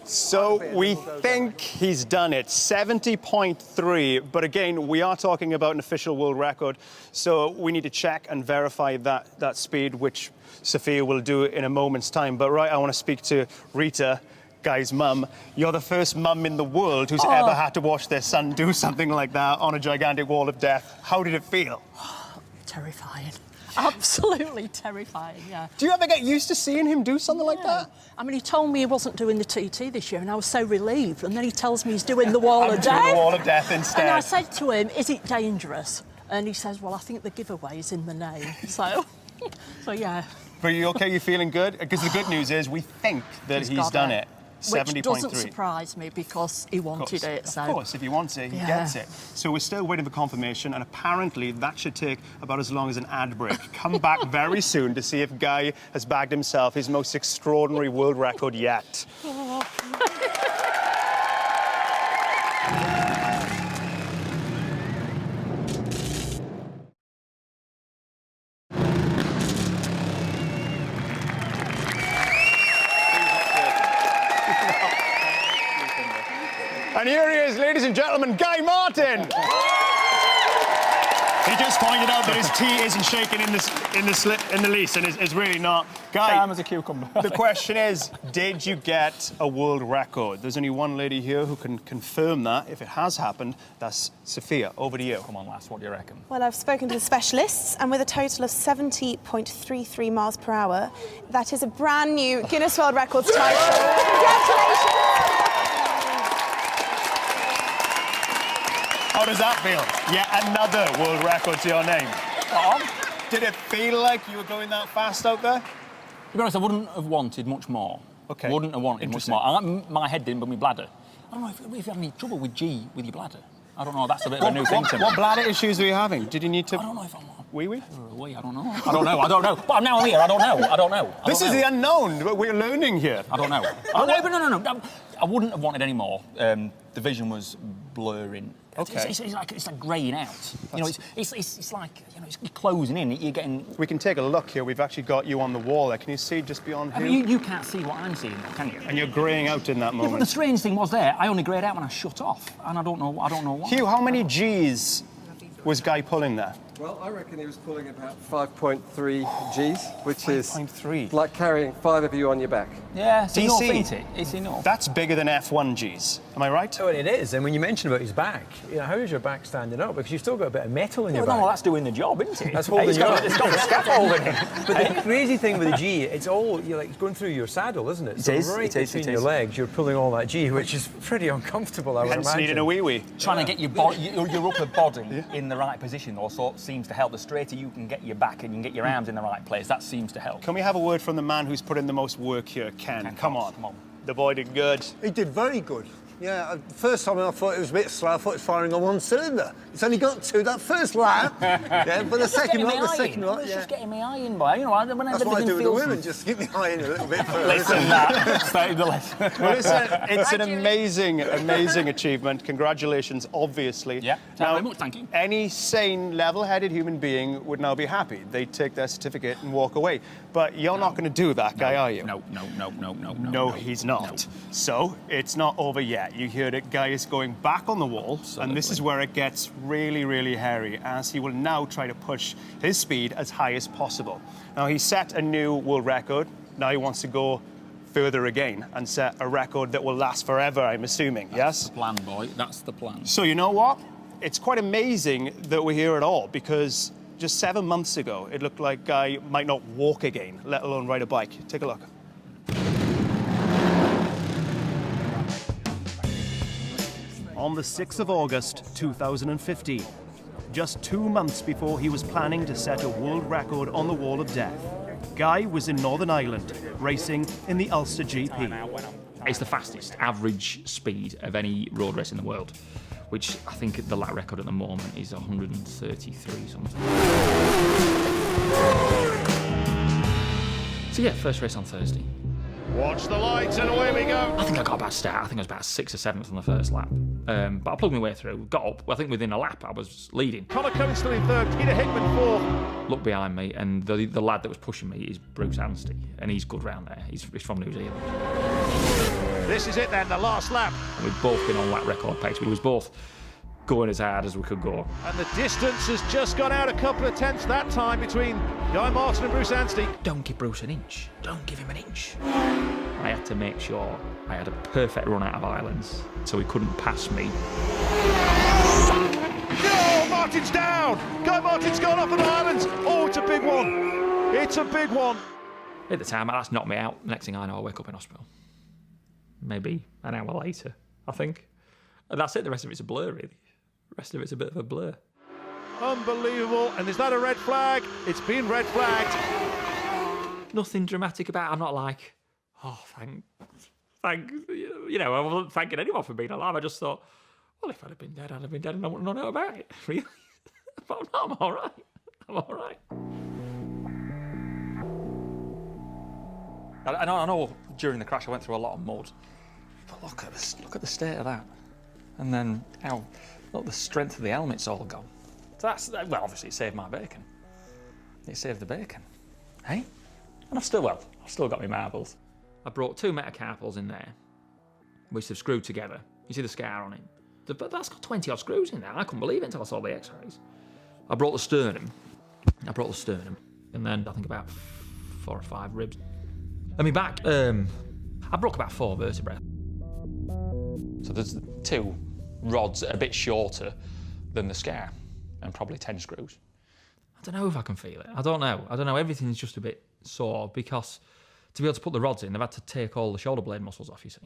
S1: So we think he's done it, 70.3, but again, we are talking about an official world record, so we need to check and verify that speed, which Sofia will do in a moment's time. But right, I want to speak to Rita, Guy's mum. You're the first mum in the world who's ever had to watch their son do something like that on a gigantic wall of death. How did it feel?
S15: Terrifying. Absolutely terrifying, yeah.
S1: Do you ever get used to seeing him do something like that?
S15: I mean, he told me he wasn't doing the TT this year, and I was so relieved. And then he tells me he's doing the Wall of Death.
S1: Doing the Wall of Death instead.
S15: And I said to him, is it dangerous? And he says, well, I think the giveaway is in the name. So yeah.
S1: But you okay? You feeling good? Because the good news is we think that he's done it. 70.3.
S15: Which doesn't surprise me because he wanted it. So.
S1: Of course, if he wants it, he gets it. So we're still waiting for confirmation, and apparently that should take about as long as an ad break. Come back very soon to see if Guy has bagged himself his most extraordinary world record yet. And here he is, ladies and gentlemen, Guy Martin. He just pointed out that his tea isn't shaking in the least, and it's really not. Guy,
S5: calm as a cucumber.
S1: The question is, did you get a world record? There's only one lady here who can confirm that. If it has happened, that's Sofia. Over to you.
S5: Come on, lass, what do you reckon?
S7: Well, I've spoken to the specialists, and with a total of 70.33 miles per hour, that is a brand new Guinness World Records title. Congratulations!
S1: How does that feel? Yet another world record to your name. Did it feel like you were going that fast out there?
S5: To be honest, I wouldn't have wanted much more.
S1: Okay.
S5: Wouldn't have wanted much more. My head didn't, but my bladder. I don't know if you have any trouble with your bladder. I don't know, that's a bit of a new thing to me.
S1: What bladder issues were you having? Did you need to...
S5: I don't know if I'm...
S1: Wee-wee?
S5: I don't know. I don't know. But now I'm here, I don't know.
S1: This is the unknown, but we're learning here.
S5: I don't know. No. I wouldn't have wanted any more. The vision was blurring.
S1: Okay.
S5: It's like greying out. You know, it's like, you know, it's closing in. You're getting...
S1: We can take a look here. We've actually got you on the wall there. Can you see just beyond here?
S5: I mean, you can't see what I'm seeing, can you?
S1: And you're greying out in that moment.
S5: Yeah, but the strange thing was there, I only greyed out when I shut off, and I don't know why.
S1: Hugh, how many G's was Guy pulling there?
S10: Well, I reckon he was pulling about 5.3 Gs, which is
S1: 5.3.
S10: like carrying 5 of you on your back.
S5: Yeah, it's enough,
S1: DC,
S5: isn't it? It's enough.
S1: That's bigger than F1 Gs. Am I right?
S3: Oh, it is. And when you mentioned about his back, you know, how is your back standing up? Because you've still got a bit of metal in your back.
S5: No, that's doing the job, isn't it?
S3: That's holding you up.
S5: It's got the scaffolding.
S3: But the crazy thing with the G, it's all, you're like, it's going through your saddle, isn't it?
S5: It
S3: So
S5: is,
S3: right
S5: it is,
S3: between
S5: it
S3: your
S5: is.
S3: legs, you're pulling all that G, which is pretty uncomfortable, I would
S1: Hence
S3: imagine.
S1: needing a wee-wee.
S5: Trying to get your upper body in the right position also seems to help. The straighter you can get your back and you can get your arms in the right place, that seems to help.
S1: Can we have a word from the man who's put in the most work here, Ken? Come on. The boy did good.
S8: He did very good. Yeah, first time I thought it was a bit slow. I thought it was firing on one cylinder. It's only got to that first lap. Yeah, but the second lap, yeah.
S5: It's just getting my eye in, boy. You know, when
S8: that's what I do with the women, just get my eye in a little bit further.
S5: Listen, stay the lesson.
S1: Well, it's an amazing achievement. Congratulations, obviously.
S5: Yeah, very much, thank you.
S1: Any sane, level-headed human being would now be happy. They'd take their certificate and walk away. But you're not going to do that, Guy, are you?
S5: No.
S1: No, he's not. So, it's not over yet. yet, you heard it, Guy is going back on the wall, and this is where it gets really, really hairy, as he will now try to push his speed as high as possible. Now, he set a new world record. Now he wants to go further again and set a record that will last forever, I'm assuming, yes?
S5: That's the plan, boy. That's the plan.
S1: So you know what? It's quite amazing that we're here at all, because just 7 months ago, it looked like Guy might not walk again, let alone ride a bike. Take a look. On the 6th of August, 2015, just 2 months before he was planning to set a world record on the Wall of Death, Guy was in Northern Ireland, racing in the Ulster GP.
S9: It's the fastest average speed of any road race in the world, which I think the lap record at the moment is 133 something. So yeah, first race on Thursday.
S11: Watch the lights and away we go.
S9: I think I got a bad start. I think I was about 6th or 7th on the first lap. But I plugged my way through, got up. I think within a lap I was leading.
S11: Connor Cummins still in third, Peter Hickman fourth.
S9: Look behind me, and the lad that was pushing me is Bruce Anstey, and he's good round there. He's from New Zealand.
S11: This is it then, the last lap.
S9: And we've both been on lap record pace. We was both going as hard as we could go.
S11: And the distance has just gone out a couple of tenths that time between Guy Martin and Bruce Anstey.
S9: Don't give Bruce an inch. Don't give him an inch. I had to make sure I had a perfect run out of islands, so he couldn't pass me.
S11: No, Martin's down! Guy Martin's gone off on the islands. Oh, it's a big one. It's a big one.
S9: At the time, that's knocked me out. Next thing I know, I wake up in hospital. Maybe an hour later, I think. And that's it. The rest of it's a blur, really. The rest of it's a bit of a blur.
S11: Unbelievable. And is that a red flag? It's been red flagged.
S9: Nothing dramatic about it. I'm not like, oh, thank, you know, I wasn't thanking anyone for being alive. I just thought, well, if I'd have been dead, I'd have been dead and I wouldn't know about it, really. But I'm all right. I'm all right. I know during the crash I went through a lot of mud, but look at the state of that. And then look, the strength of the helmet's all gone. So well, obviously it saved my bacon. It saved the bacon, hey? And I've still got my marbles. I brought 2 metacarpals in there, which they've screwed together. You see the scar on it? But that's got 20 odd screws in there. I couldn't believe it until I saw the x-rays. I brought the sternum, and then I think about 4 or 5 ribs. And my back, I broke about 4 vertebrae. So there's 2 rods that are a bit shorter than the scar, and probably 10 screws. I don't know if I can feel it. I don't know. Everything's just a bit sore because to be able to put the rods in, they've had to take all the shoulder blade muscles off, you see.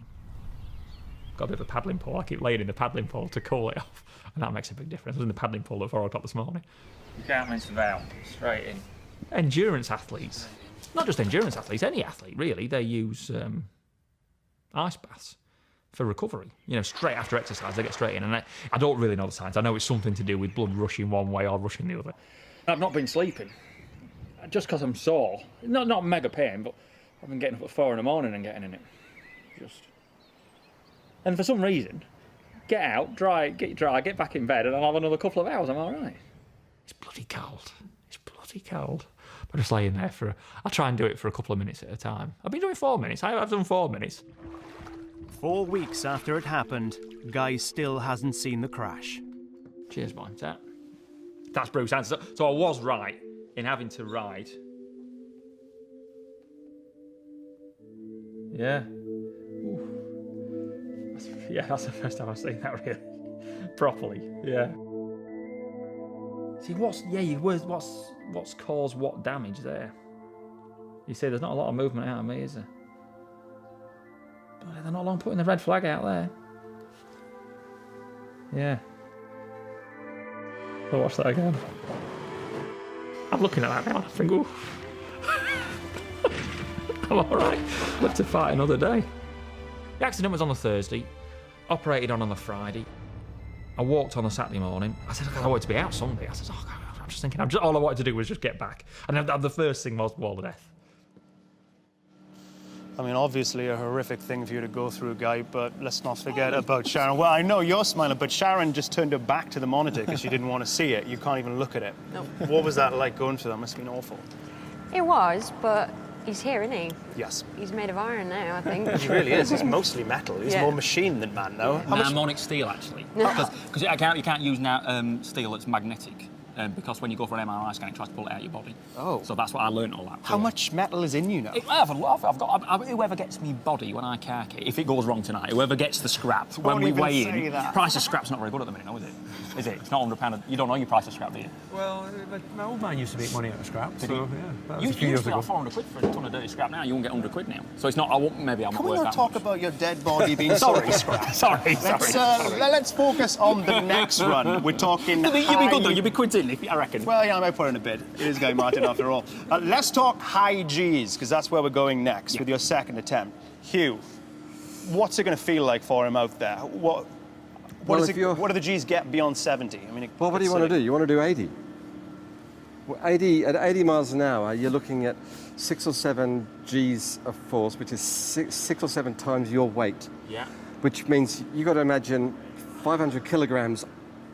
S9: Got a bit of a paddling pole. I keep laying in the paddling pole to cool it off, and that makes a big difference. I was in the paddling pole at 4 o'clock this morning.
S5: You can't miss the valve. Straight in.
S9: Endurance athletes, not just endurance athletes, any athlete really, they use ice baths for recovery. You know, straight after exercise, they get straight in. And I don't really know the science. I know it's something to do with blood rushing one way or rushing the other. I've not been sleeping, just because I'm sore. Not mega pain, but I've been getting up at 4 in the morning and getting in it. And for some reason, get out, get dry, get back in bed, and I'll have another couple of hours. I'm all right. It's bloody cold. I just lay in there I'll try and do it for a couple of minutes at a time. I've been doing 4 minutes. I've done 4 minutes.
S1: 4 weeks after it happened, Guy still hasn't seen the crash.
S9: Cheers, boy. That's Bruce Anstey. So I was right in having to ride. Yeah. That's the first time I've seen that really properly. Yeah. See, what's caused what damage there? You see, there's not a lot of movement out of me, is there? But they're not long putting the red flag out there. Yeah. I'll watch that again. I'm looking at that now and I think, ooh. I'm all right. Live to fight another day. The accident was on the Thursday, operated on the Friday. I walked on a Saturday morning. I said, I wanted to be out Sunday. I said, I'm just thinking, all I wanted to do was just get back. And the first thing was Wall of Death.
S1: I mean, obviously a horrific thing for you to go through, Guy, but let's not forget about Sharon. Well, I know you're smiling, but Sharon just turned her back to the monitor because she didn't want to see it. You can't even look at it.
S13: No.
S1: What was that like going through that? Must have been awful.
S13: It was, but He's here, isn't he?
S1: Yes.
S13: He's made of iron now, I think.
S1: He really is. He's mostly metal. He's more machine than man, no?
S5: How much steel, actually. Because you can't use now steel that's magnetic. Because when you go for an MRI scan, it tries to pull it out of your body.
S1: Oh.
S5: So that's what I learned all that.
S1: How much metal is in you now?
S5: I've got whoever gets me body when I cark it, if it goes wrong tonight, whoever gets the scrap, when we weigh in, price of scrap's not very good at the minute, no, is it? Is it? It's not £100. You don't know your price of scrap, do you?
S3: Well, my old man used to make money out of scrap, so yeah, that was
S5: You
S3: a few
S5: used
S3: years
S5: to
S3: ago.
S5: get 400 quid for a ton of dirty scrap now, you won't get 100 quid now. So it's not, maybe I won't
S1: Can we
S5: work
S1: not
S5: that
S1: talk
S5: much.
S1: about your dead body being
S5: Sorry.
S1: scrap?
S5: Sorry.
S1: Let's focus on the next run. We're talking
S5: You'd be good though, you'd be quids in, I reckon.
S1: Well, yeah, I might put in a bid. It is Guy Martin after all. Let's talk high Gs, because that's where we're going next with your second attempt. Hugh, what's it going to feel like for him out there? What do the Gs get beyond 70? I mean,
S10: Well, what do you want to do? You want to do 80? Well, at 80 miles an hour, you're looking at 6 or 7 Gs of force, which is six or 7 times your weight.
S5: Yeah.
S10: Which means you've got to imagine 500 kilograms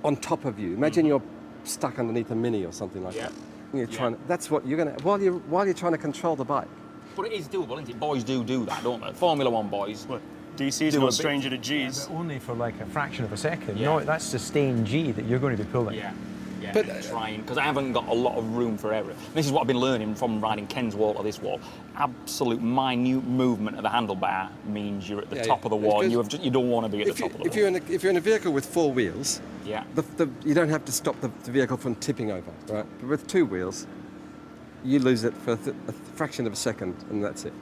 S10: on top of you. Imagine you're stuck underneath a Mini or something like that. You're trying. That's what you're going to while you're trying to control the bike.
S5: But it is doable, isn't it? Boys do that, don't they? Formula One boys.
S1: Well, DC's no stranger to Gs.
S3: Yeah, but only for like a fraction of a second.
S5: Yeah.
S3: No, that's sustained G that you're going to be pulling.
S5: Yeah, but trying, because I haven't got a lot of room for error. This is what I've been learning from riding Ken's wall to this wall. Absolute minute movement of the handlebar means you're at the top of the wall. You don't want to be at the top of the wall.
S10: If you're in a vehicle with 4 wheels,
S5: yeah,
S10: you don't have to stop the vehicle from tipping over, right? But with 2 wheels, you lose it for a fraction of a second, and that's it.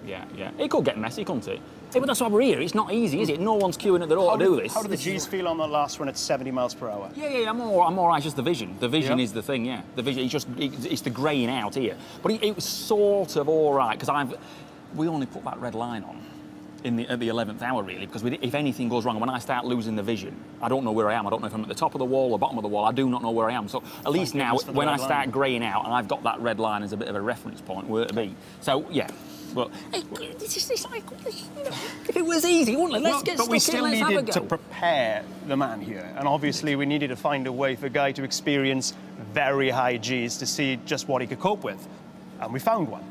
S5: Yeah. It could get messy, couldn't it? Yeah, but that's why we're here. It's not easy, is it? No one's queuing at the door to do this.
S1: How do the Gs feel on the last run at 70 miles per hour?
S5: Yeah, I'm all right. It's just the vision. The vision is the thing, yeah. The vision, it's the greying out here. But it was sort of all right, because we only put that red line on at the 11th hour, really, because if anything goes wrong, when I start losing the vision, I don't know where I am. I don't know if I'm at the top of the wall or bottom of the wall. I do not know where I am. So at least now, when I start greying out, I've got that red line as a bit of a reference point where to be. So, yeah. Well, it's like, if it was easy, wouldn't it? Let's get stuck in, let's have a go.
S1: But we still needed to prepare the man here, and obviously we needed to find a way for Guy to experience very high Gs to see just what he could cope with, and we found one.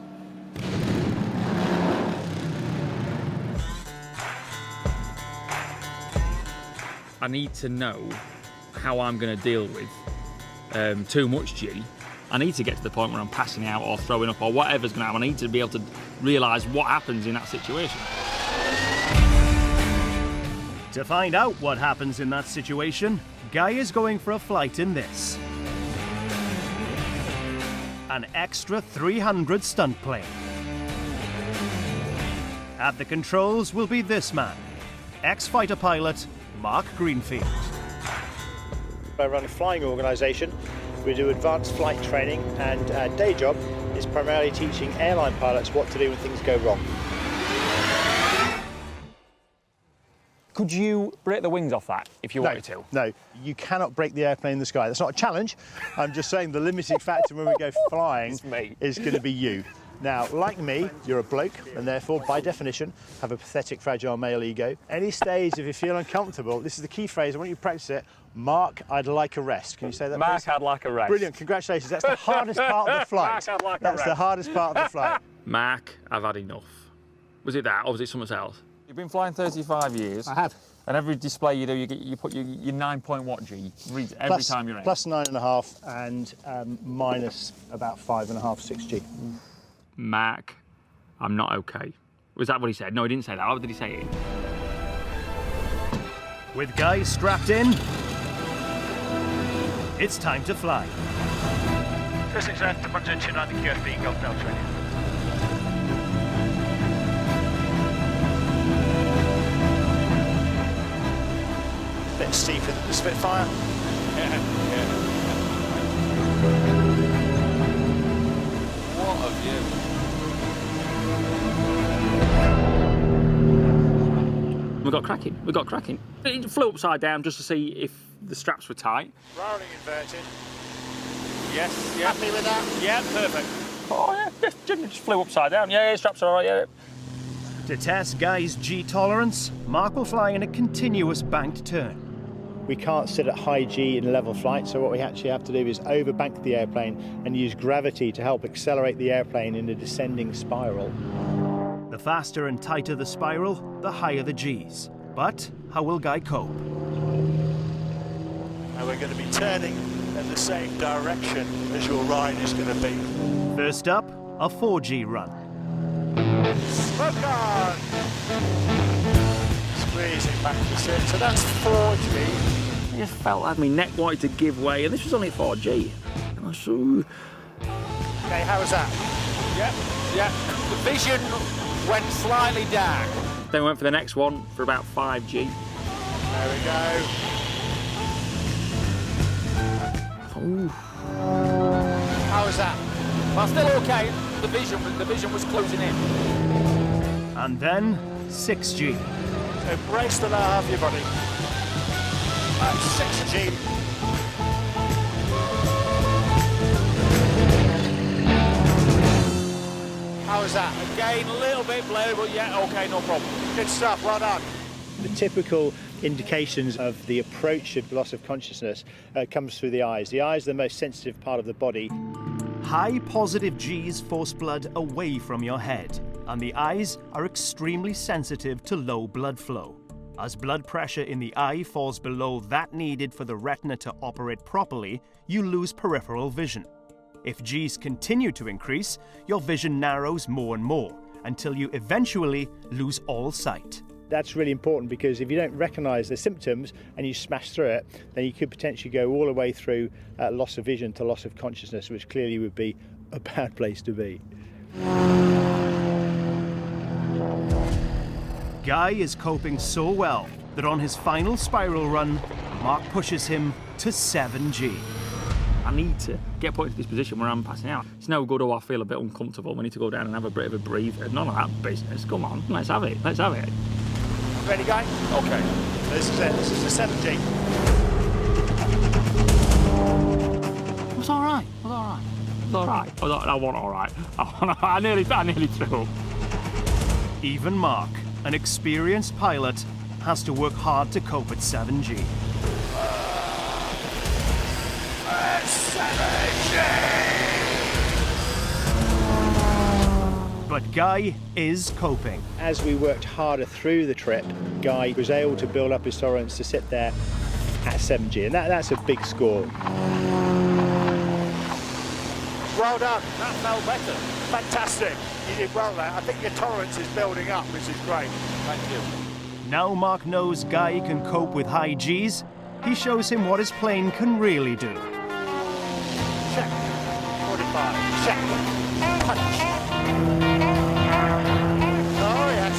S9: I need to know how I'm going to deal with too much G. I need to get to the point where I'm passing out or throwing up or whatever's going to happen. I need to be able to realise what happens in that situation.
S1: To find out what happens in that situation, Guy is going for a flight in this. An extra 300 stunt plane. At the controls will be this man, ex-fighter pilot Mark Greenfield.
S16: I run a flying organisation. We do advanced flight training, and our day job is primarily teaching airline pilots what to do when things go wrong.
S5: Could you break the wings off that if you wanted to?
S16: No, you cannot break the airplane in the sky. That's not a challenge. I'm just saying the limiting factor when we go flying is going to be you. Now, like me, you're a bloke, and therefore, by definition, have a pathetic, fragile male ego. Any stage, if you feel uncomfortable, this is the key phrase, I want you to practice it. Mark, I'd like a rest. Can you say that,
S5: Mark,
S16: please?
S5: I'd like a rest.
S16: Brilliant, congratulations. That's the hardest part of the flight.
S5: Mark, I'd like a
S16: That's
S5: rest.
S16: the hardest part of the flight.
S9: Mark, I've had enough. Was it that, or was it something else?
S5: You've been flying 35 years.
S16: I have.
S5: And every display you do, you put your 9 point what G every time you're in.
S16: Plus 9.5 and minus about 5.5, 6 G.
S9: Mark, I'm not okay. Was that what he said? No, he didn't say that. How did he say it?
S1: With Guy strapped in, it's time to fly.
S16: First things out, attention on the QFB, Gulf Delta training. Bit steep with the Spitfire.
S5: What a view. We got cracking. It flew upside down just to see if the straps were tight.
S16: Rolling inverted. Yes, yeah. Happy with that? Yeah, perfect.
S5: Oh yeah, just flew upside down. Yeah, straps are all right, yeah.
S1: To test Guy's G tolerance, Mark will fly in a continuous banked turn.
S16: we can't sit at high G in level flight, so what we actually have to do is overbank the airplane and use gravity to help accelerate the airplane in a descending spiral.
S1: The faster and tighter the spiral, the higher the Gs. But how will Guy cope?
S16: And we're going to be turning in the same direction as your ride is going to be.
S1: First up, a 4G run.
S16: Smoke on! Squeezing back to 6, so that's 4G.
S9: I just felt like my neck wanted to give way, and this was only 4G.
S16: Okay, how was that?
S12: Yeah. The vision went slightly down.
S9: Then we went for the next one for about 5G.
S16: There we go.
S9: Ooh.
S16: How was that?
S12: Well, still okay. The vision was closing in.
S1: And then 6G.
S16: Embrace the lower half of your body. 6G. How was that?
S12: Again, a little bit blurry, but yeah, okay, no problem.
S16: Good stuff, well done. The typical indications of the approach of loss of consciousness comes through the eyes. The eyes are the most sensitive part of the body.
S1: High positive Gs force blood away from your head, and the eyes are extremely sensitive to low blood flow. As blood pressure in the eye falls below that needed for the retina to operate properly, you lose peripheral vision. If Gs continue to increase, your vision narrows more and more, until you eventually lose all sight.
S16: That's really important because if you don't recognise the symptoms and you smash through it, then you could potentially go all the way through loss of vision to loss of consciousness, which clearly would be a bad place to be.
S1: Guy is coping so well that on his final spiral run, Mark pushes him to 7G.
S9: I need to get put into this position where I'm passing out. It's no good, I feel a bit uncomfortable. We need to go down and have a bit of a breather. None of that business. Come on, let's have it. Let's have it.
S16: Ready, Guy?
S12: Okay.
S16: This is it. This is the 7G.
S9: It was all right. It was all right. It was all right. I wasn't all right. I nearly threw up.
S1: Even Mark, an experienced pilot, has to work hard to cope at 7G.
S16: 7G!
S1: But Guy is coping.
S16: As we worked harder through the trip, Guy was able to build up his tolerance to sit there at 7G, and that's a big score. Well done.
S12: That felt better.
S16: Fantastic. You did well there. I think your tolerance is building up, which is great.
S12: Thank you.
S1: Now Mark knows Guy can cope with high Gs. He shows him what his plane can really do.
S16: Check. 45. Check. Punch. Oh, yes.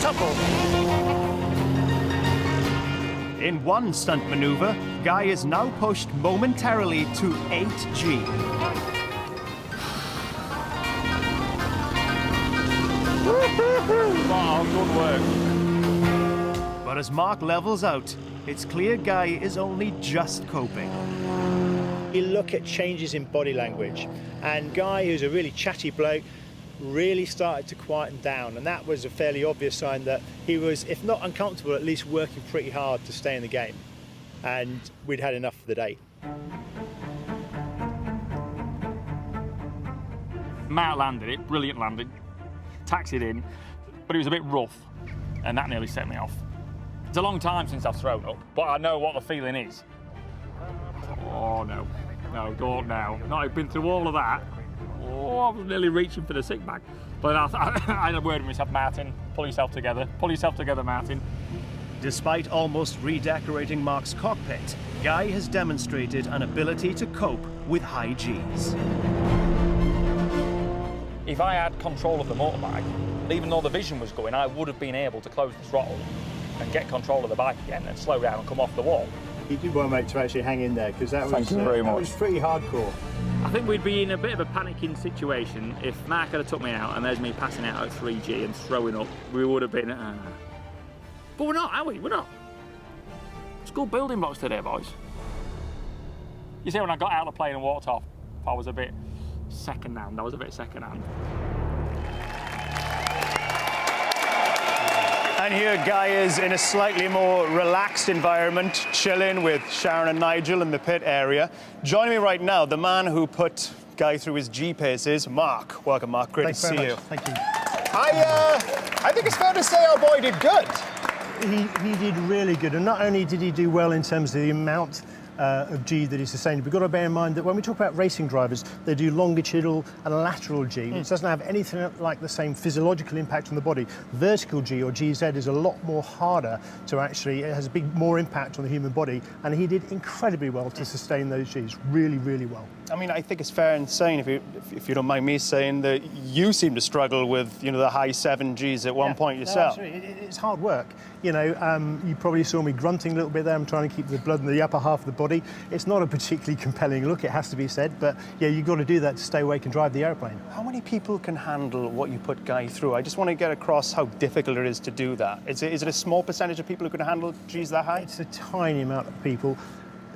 S16: Tumble.
S1: In one stunt maneuver, Guy is now pushed momentarily to 8G.
S12: Wow, good work.
S1: But as Mark levels out, it's clear Guy is only just coping.
S16: You look at changes in body language, and Guy, who's a really chatty bloke, really started to quieten down, and that was a fairly obvious sign that he was, if not uncomfortable, at least working pretty hard to stay in the game. And we'd had enough for the day.
S9: Matt landed it, brilliant landing. Taxied in, but it was a bit rough, and that nearly set me off. It's a long time since I've thrown up, but I know what the feeling is. Oh no, no, don't now. No, I've been through all of that. Oh, I was nearly reaching for the sick bag. But I had a word with myself, Martin, pull yourself together, Martin.
S1: Despite almost redecorating Mark's cockpit, Guy has demonstrated an ability to cope with high Gs.
S9: If I had control of the motorbike, even though the vision was going, I would have been able to close the throttle and get control of the bike again and slow down and come off the wall.
S16: You did well, mate, to actually hang in there, because that
S9: Thank you very much.
S16: was pretty hardcore.
S9: I think we'd be in a bit of a panicking situation if Mark had took me out and there's me passing out at 3G and throwing up. We would have been... But we're not, are we? We're not. It's good building blocks today, boys. You see, when I got out of the plane and walked off, I was a bit second-hand.
S1: And here Guy is in a slightly more relaxed environment, chilling with Sharon and Nigel in the pit area. Joining me right now, the man who put Guy through his G paces, Mark. Welcome, Mark. Great
S16: Thanks
S1: to see
S16: very
S1: you.
S16: much. Thank you.
S1: I think it's fair to say our boy did good.
S16: He did really good, and not only did he do well in terms of the amount of G that he sustained, we've got to bear in mind that when we talk about racing drivers, they do longitudinal and lateral G, which doesn't have anything like the same physiological impact on the body. Vertical G, or GZ, is a lot more harder to actually, it has a big more impact on the human body, and he did incredibly well to sustain those Gs, really, really well.
S1: I mean, I think it's fair in saying, if you don't mind me saying, that you seem to struggle with, the high 7 Gs at one point yourself.
S16: No, it's hard work. You probably saw me grunting a little bit there. I'm trying to keep the blood in the upper half of the body. It's not a particularly compelling look, it has to be said, but yeah, you've got to do that to stay awake and drive the airplane.
S1: How many people can handle what you put Guy through? I just want to get across how difficult it is to do that. Is it a small percentage of people who can handle Gs that high?
S16: It's a tiny amount of people.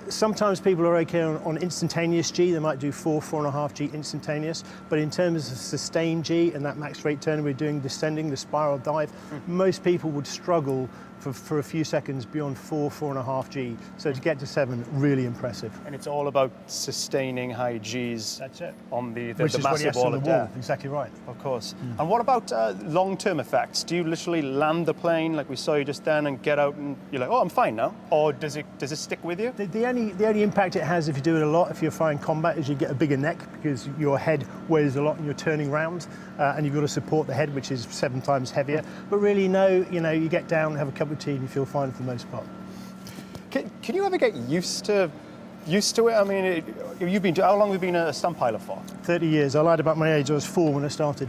S16: Sometimes people are okay on instantaneous G, they might do 4.5 G instantaneous, but in terms of sustained G and that max rate turn we're doing descending, the spiral dive, most people would struggle for a few seconds beyond 4.5 G. So to get to 7, really impressive.
S1: And it's all about sustaining high Gs.
S16: That's it.
S1: On the
S16: Which is what he
S1: massive
S16: has on
S1: wall
S16: the
S1: of
S16: wall.
S1: death.
S16: Exactly right.
S1: Of course. And what about long-term effects? Do you literally land the plane like we saw you just then and get out and you're like, oh, I'm fine now? Or does it stick with you?
S16: The only impact it has if you do it a lot, if you're flying combat, is you get a bigger neck because your head weighs a lot and you're turning round, and you've got to support the head, which is 7 times heavier. But really, no, you get down, have a cup of tea, and you feel fine for the most part.
S1: Can you ever get used to it? I mean, how long have you been a stunt pilot for?
S16: 30 years. I lied about my age. I was 4 when I started.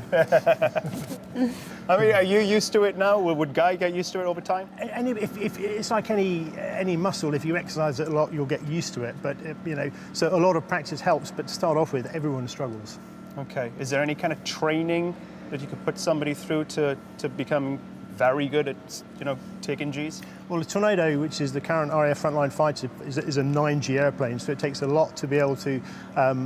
S1: I mean, are you used to it now? Would Guy get used to it over time?
S16: And if it's like any muscle, if you exercise it a lot, you'll get used to it. But, so a lot of practice helps, but to start off with, everyone struggles.
S1: Okay. Is there any kind of training that you could put somebody through to become very good at, taking Gs?
S16: Well, the Tornado, which is the current RAF frontline fighter, is a 9G airplane, so it takes a lot to be able to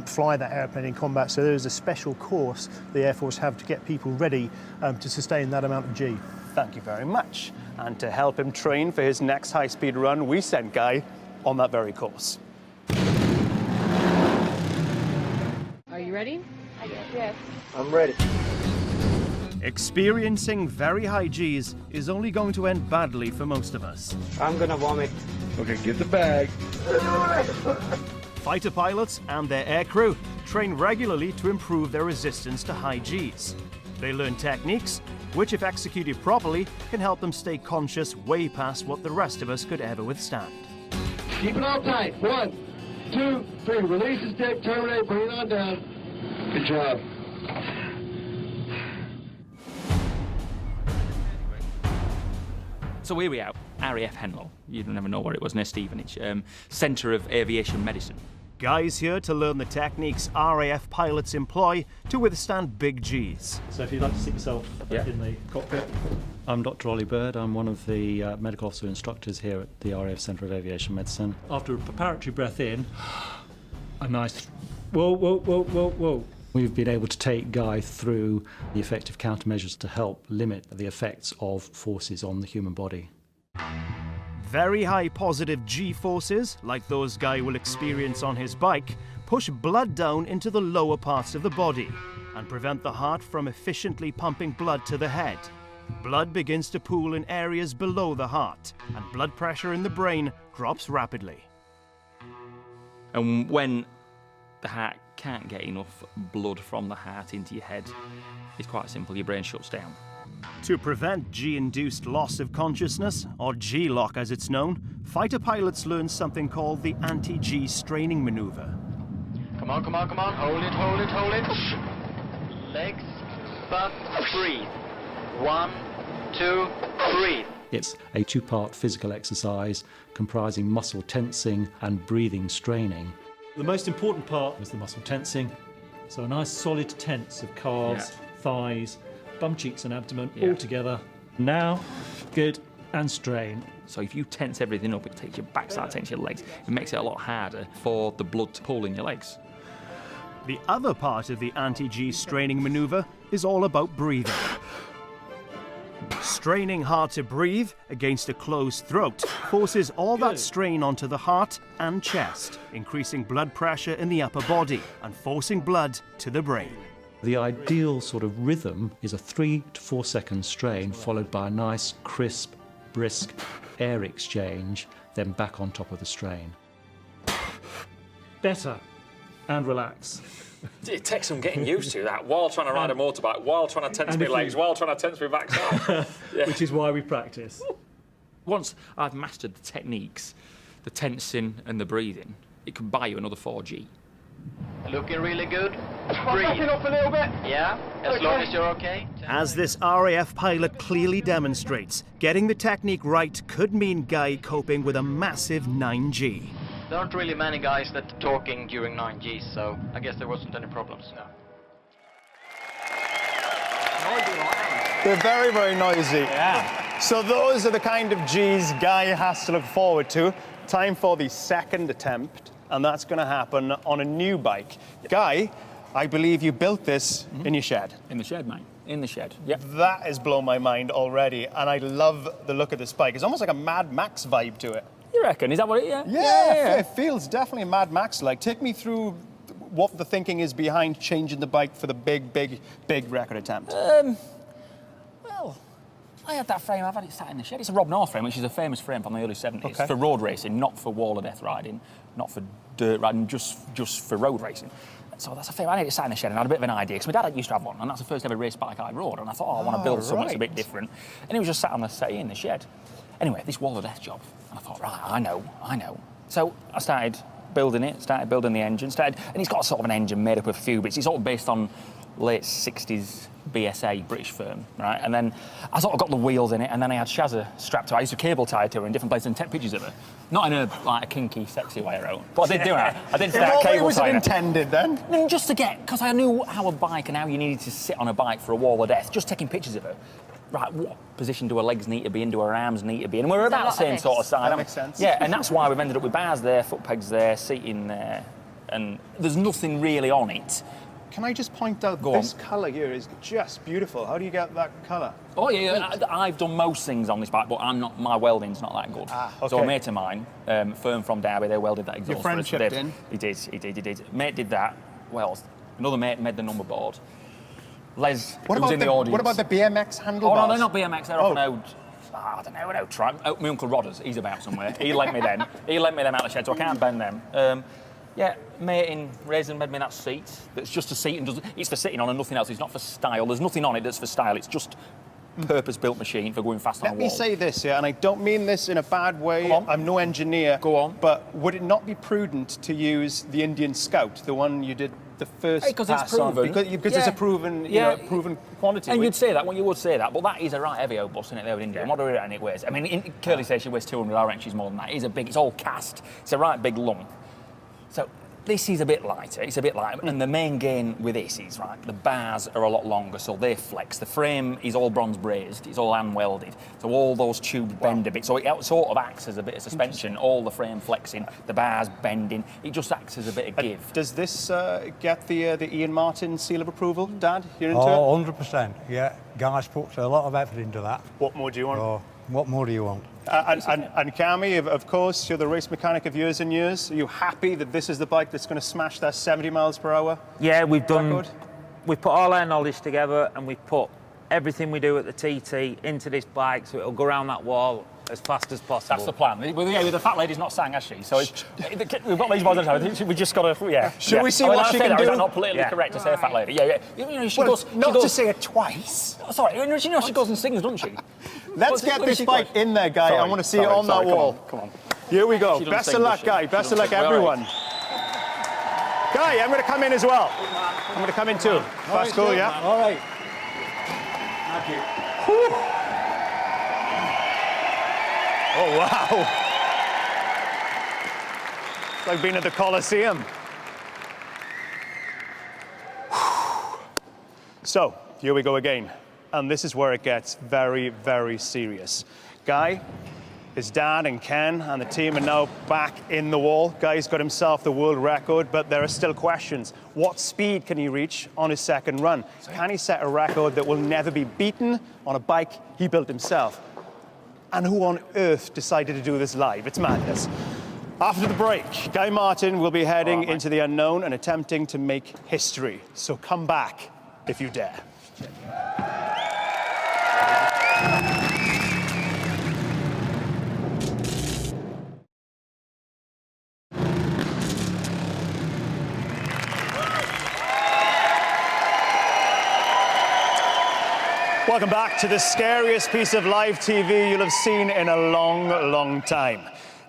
S16: fly that airplane in combat. So there is a special course the Air Force have to get people ready to sustain that amount of G.
S1: Thank you very much. And to help him train for his next high-speed run, we sent Guy on that very course.
S13: Are you ready?
S6: Yes.
S4: I'm ready.
S1: Experiencing very high Gs is only going to end badly for most of us.
S4: I'm gonna vomit. Okay, get the bag.
S1: Fighter pilots and their aircrew train regularly to improve their resistance to high Gs. They learn techniques which, if executed properly, can help them stay conscious way past what the rest of us could ever withstand.
S4: Keep it all tight. 1, 2, 3. Release the stick, terminate, bring it on down. Good job.
S9: So here we are, RAF Henlow. You'd never know where it was, near Stevenage. Centre of Aviation Medicine.
S1: Guy's here to learn the techniques RAF pilots employ to withstand big Gs.
S17: So if you'd like to sit yourself in the cockpit. I'm Dr. Ollie Bird. I'm one of the medical officer instructors here at the RAF Centre of Aviation Medicine. After a preparatory breath in, a nice whoa. We've been able to take Guy through the effective countermeasures to help limit the effects of forces on the human body.
S1: Very high positive G forces, like those Guy will experience on his bike, push blood down into the lower parts of the body and prevent the heart from efficiently pumping blood to the head. Blood begins to pool in areas below the heart, and blood pressure in the brain drops rapidly.
S9: And when the heart can't get enough blood from the heart into your head, it's quite simple, your brain shuts down.
S1: To prevent G-induced loss of consciousness, or G-lock as it's known, fighter pilots learn something called the anti-G straining maneuver.
S12: Come on. Hold it. Legs, butt, breathe. 1, 2, breathe.
S17: It's a 2-part physical exercise comprising muscle tensing and breathing straining. The most important part is the muscle tensing. So a nice solid tense of calves, thighs, bum cheeks and abdomen all together. Now, good, and strain.
S9: So if you tense everything up, it takes your backside, tense your legs. It makes it a lot harder for the blood to pool in your legs.
S1: The other part of the anti-G straining maneuver is all about breathing. Straining hard to breathe against a closed throat forces all that strain onto the heart and chest, increasing blood pressure in the upper body and forcing blood to the brain.
S17: The ideal sort of rhythm is a 3 to 4 second strain followed by a nice, crisp, brisk air exchange, then back on top of the strain. Better. And relax.
S9: It takes some getting used to that while trying to ride a motorbike, while trying to tense my legs, while trying to tense my backside. Yeah.
S17: Which is why we practice.
S9: Once I've mastered the techniques, the tensing and the breathing, it can buy you another 4G.
S18: Looking really good.
S4: Backing up a little bit.
S18: Yeah, as long as you're okay.
S1: As this RAF pilot clearly demonstrates, getting the technique right could mean Guy coping with a massive 9G.
S18: There aren't really many guys that are talking during 9Gs, so I guess there wasn't any problems. No.
S1: They're very, very noisy.
S5: Yeah.
S1: So those are the kind of Gs Guy has to look forward to. Time for the second attempt, and that's going to happen on a new bike. Guy, I believe you built this in your shed.
S5: In the shed, mate. In the shed. Yep.
S1: That has blown my mind already, and I love the look of this bike. It's almost like a Mad Max vibe to it.
S5: You reckon? Is that what it is?
S1: Yeah, it feels definitely Mad Max-like. Take me through what the thinking is behind changing the bike for the big record attempt.
S5: Well, I had that frame, I've had it sat in the shed. It's a Rob North frame, which is a famous frame from the early 70s for road racing, not for wall of death riding, not for dirt riding, just for road racing. So that's a frame. I had it sat in the shed and I had a bit of an idea, because my dad used to have one, and that's the first ever race bike I rode, and I thought, I want to build something that's a bit different. And it was just sat on the settee in the shed. Anyway, this wall of death job, and I thought, right, I know. So I started building it, started building the engine, and it's got sort of an engine made up of a few bits. It's sort of based on late 60s BSA, British firm, right? And then I sort of got the wheels in it, and then I had Shazza strapped to it. I used to cable tie to her in different places and take pictures of her. Not in a kinky, sexy way, I wrote. But I did do it. I did start cable tying her.
S1: Was it intended then?
S5: I mean, just to get, because I knew how a bike and how you needed to sit on a bike for a wall of death, just taking pictures of her. Right, what position do her legs need to be in, do her arms need to be in? And we're about the same sort of size.
S1: That makes sense.
S5: Yeah, and that's why we've ended up with bars there, foot pegs there, seating there, and there's nothing really on it.
S1: Can I just point out this colour here is just beautiful. How do you get that colour?
S5: Oh yeah, I've done most things on this bike, but my welding's not that good.
S1: Okay.
S5: So a mate of mine, firm from Derby, they welded that exhaust.
S1: Your friend chipped in?
S5: He did. Mate did that. Well, another mate made the number board. Les, who was in the audience.
S1: What about the BMX handlebars?
S5: Oh no, they're not BMX. They're off an old. I don't know, an old track. Oh, my uncle Rodders, he's about somewhere. He lent me them. He lent me them out of the shed, so I can't bend them. Yeah, mate in Raisin made me that seat. That's just a seat and it's for sitting on and nothing else. It's not for style. There's nothing on it that's for style. It's just purpose-built machine for going fast on a wall.
S1: Let me say this here, and I don't mean this in a bad way. I'm no engineer.
S5: Go on.
S1: But would it not be prudent to use the Indian Scout, the one you did the first
S5: because it's
S1: pass
S5: proven.
S1: on? Because it's a proven, proven quantity.
S5: And you'd say that, you would say that, but that is a right heavy old bus, isn't it, there with India? What do we reckon it weighs? I mean, Curly says she weighs 200, I reckon she's more than that. It's all cast. It's a right big lump. So this is a bit lighter, and the main gain with this is, right, the bars are a lot longer, so they flex. The frame is all bronze brazed, it's all hand welded, so all those tubes bend a bit. So it sort of acts as a bit of suspension, all the frame flexing, the bars bending, it just acts as a bit of give.
S1: Does this get the Ian Martin seal of approval, Dad? You're into it?
S19: 100%, yeah. Guys put a lot of effort into that.
S1: What more do you want?
S19: Oh, what more do you want?
S1: And Cami, of course, you're the race mechanic of years and years. Are you happy that this is the bike that's going to smash that 70 miles per hour?
S12: Yeah, we've put all our knowledge together and we've put everything we do at the TT into this bike, so it'll go around that wall as fast as possible.
S5: That's the plan. With the fat lady's not sang, has she? So we've got these boys on the we just got to,
S1: Should we see what she can do?
S5: Is that not politically correct to say a fat lady? Yeah. You know, she goes
S1: to say it twice.
S5: Sorry, you know she goes and sings, doesn't she?
S1: Let's get this bike in there, Guy. I want to see it on that wall.
S5: Come on.
S1: Here we go. Best of luck, Guy. Best of luck, everyone. Guy, I'm going to come in as well. I'm going to come in too. Fast go, yeah?
S19: All right.
S1: Thank you. Oh, wow. It's like being at the Coliseum. So, here we go again. And this is where it gets very, very serious. Guy, His dad and Ken and the team are now back in the wall. Guy's got himself the world record, but there are still questions. What speed can he reach on his second run? Can he set a record that will never be beaten on a bike he built himself? And who on earth decided to do this live? It's madness. After the break, Guy Martin will be heading into the unknown and attempting to make history. So come back if you dare. Welcome back to the scariest piece of live TV you'll have seen in a long, long time.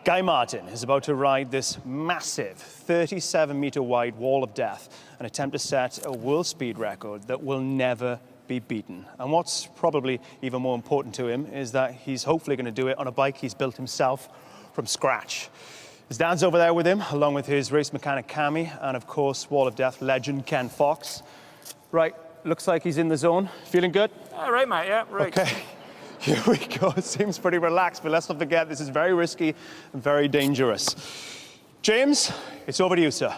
S1: Guy Martin is about to ride this massive 37-meter wide wall of death and attempt to set a world speed record that will never be beaten. And what's probably even more important to him is that he's hopefully going to do it on a bike he's built himself from scratch. His dad's over there with him, along with his race mechanic Cammy, and of course, Wall of Death legend Ken Fox. Right, looks like he's in the zone. Feeling good?
S12: All right, mate, yeah, right.
S1: Okay, here we go. It seems pretty relaxed, but let's not forget this is very risky and very dangerous. James, it's over to you, sir.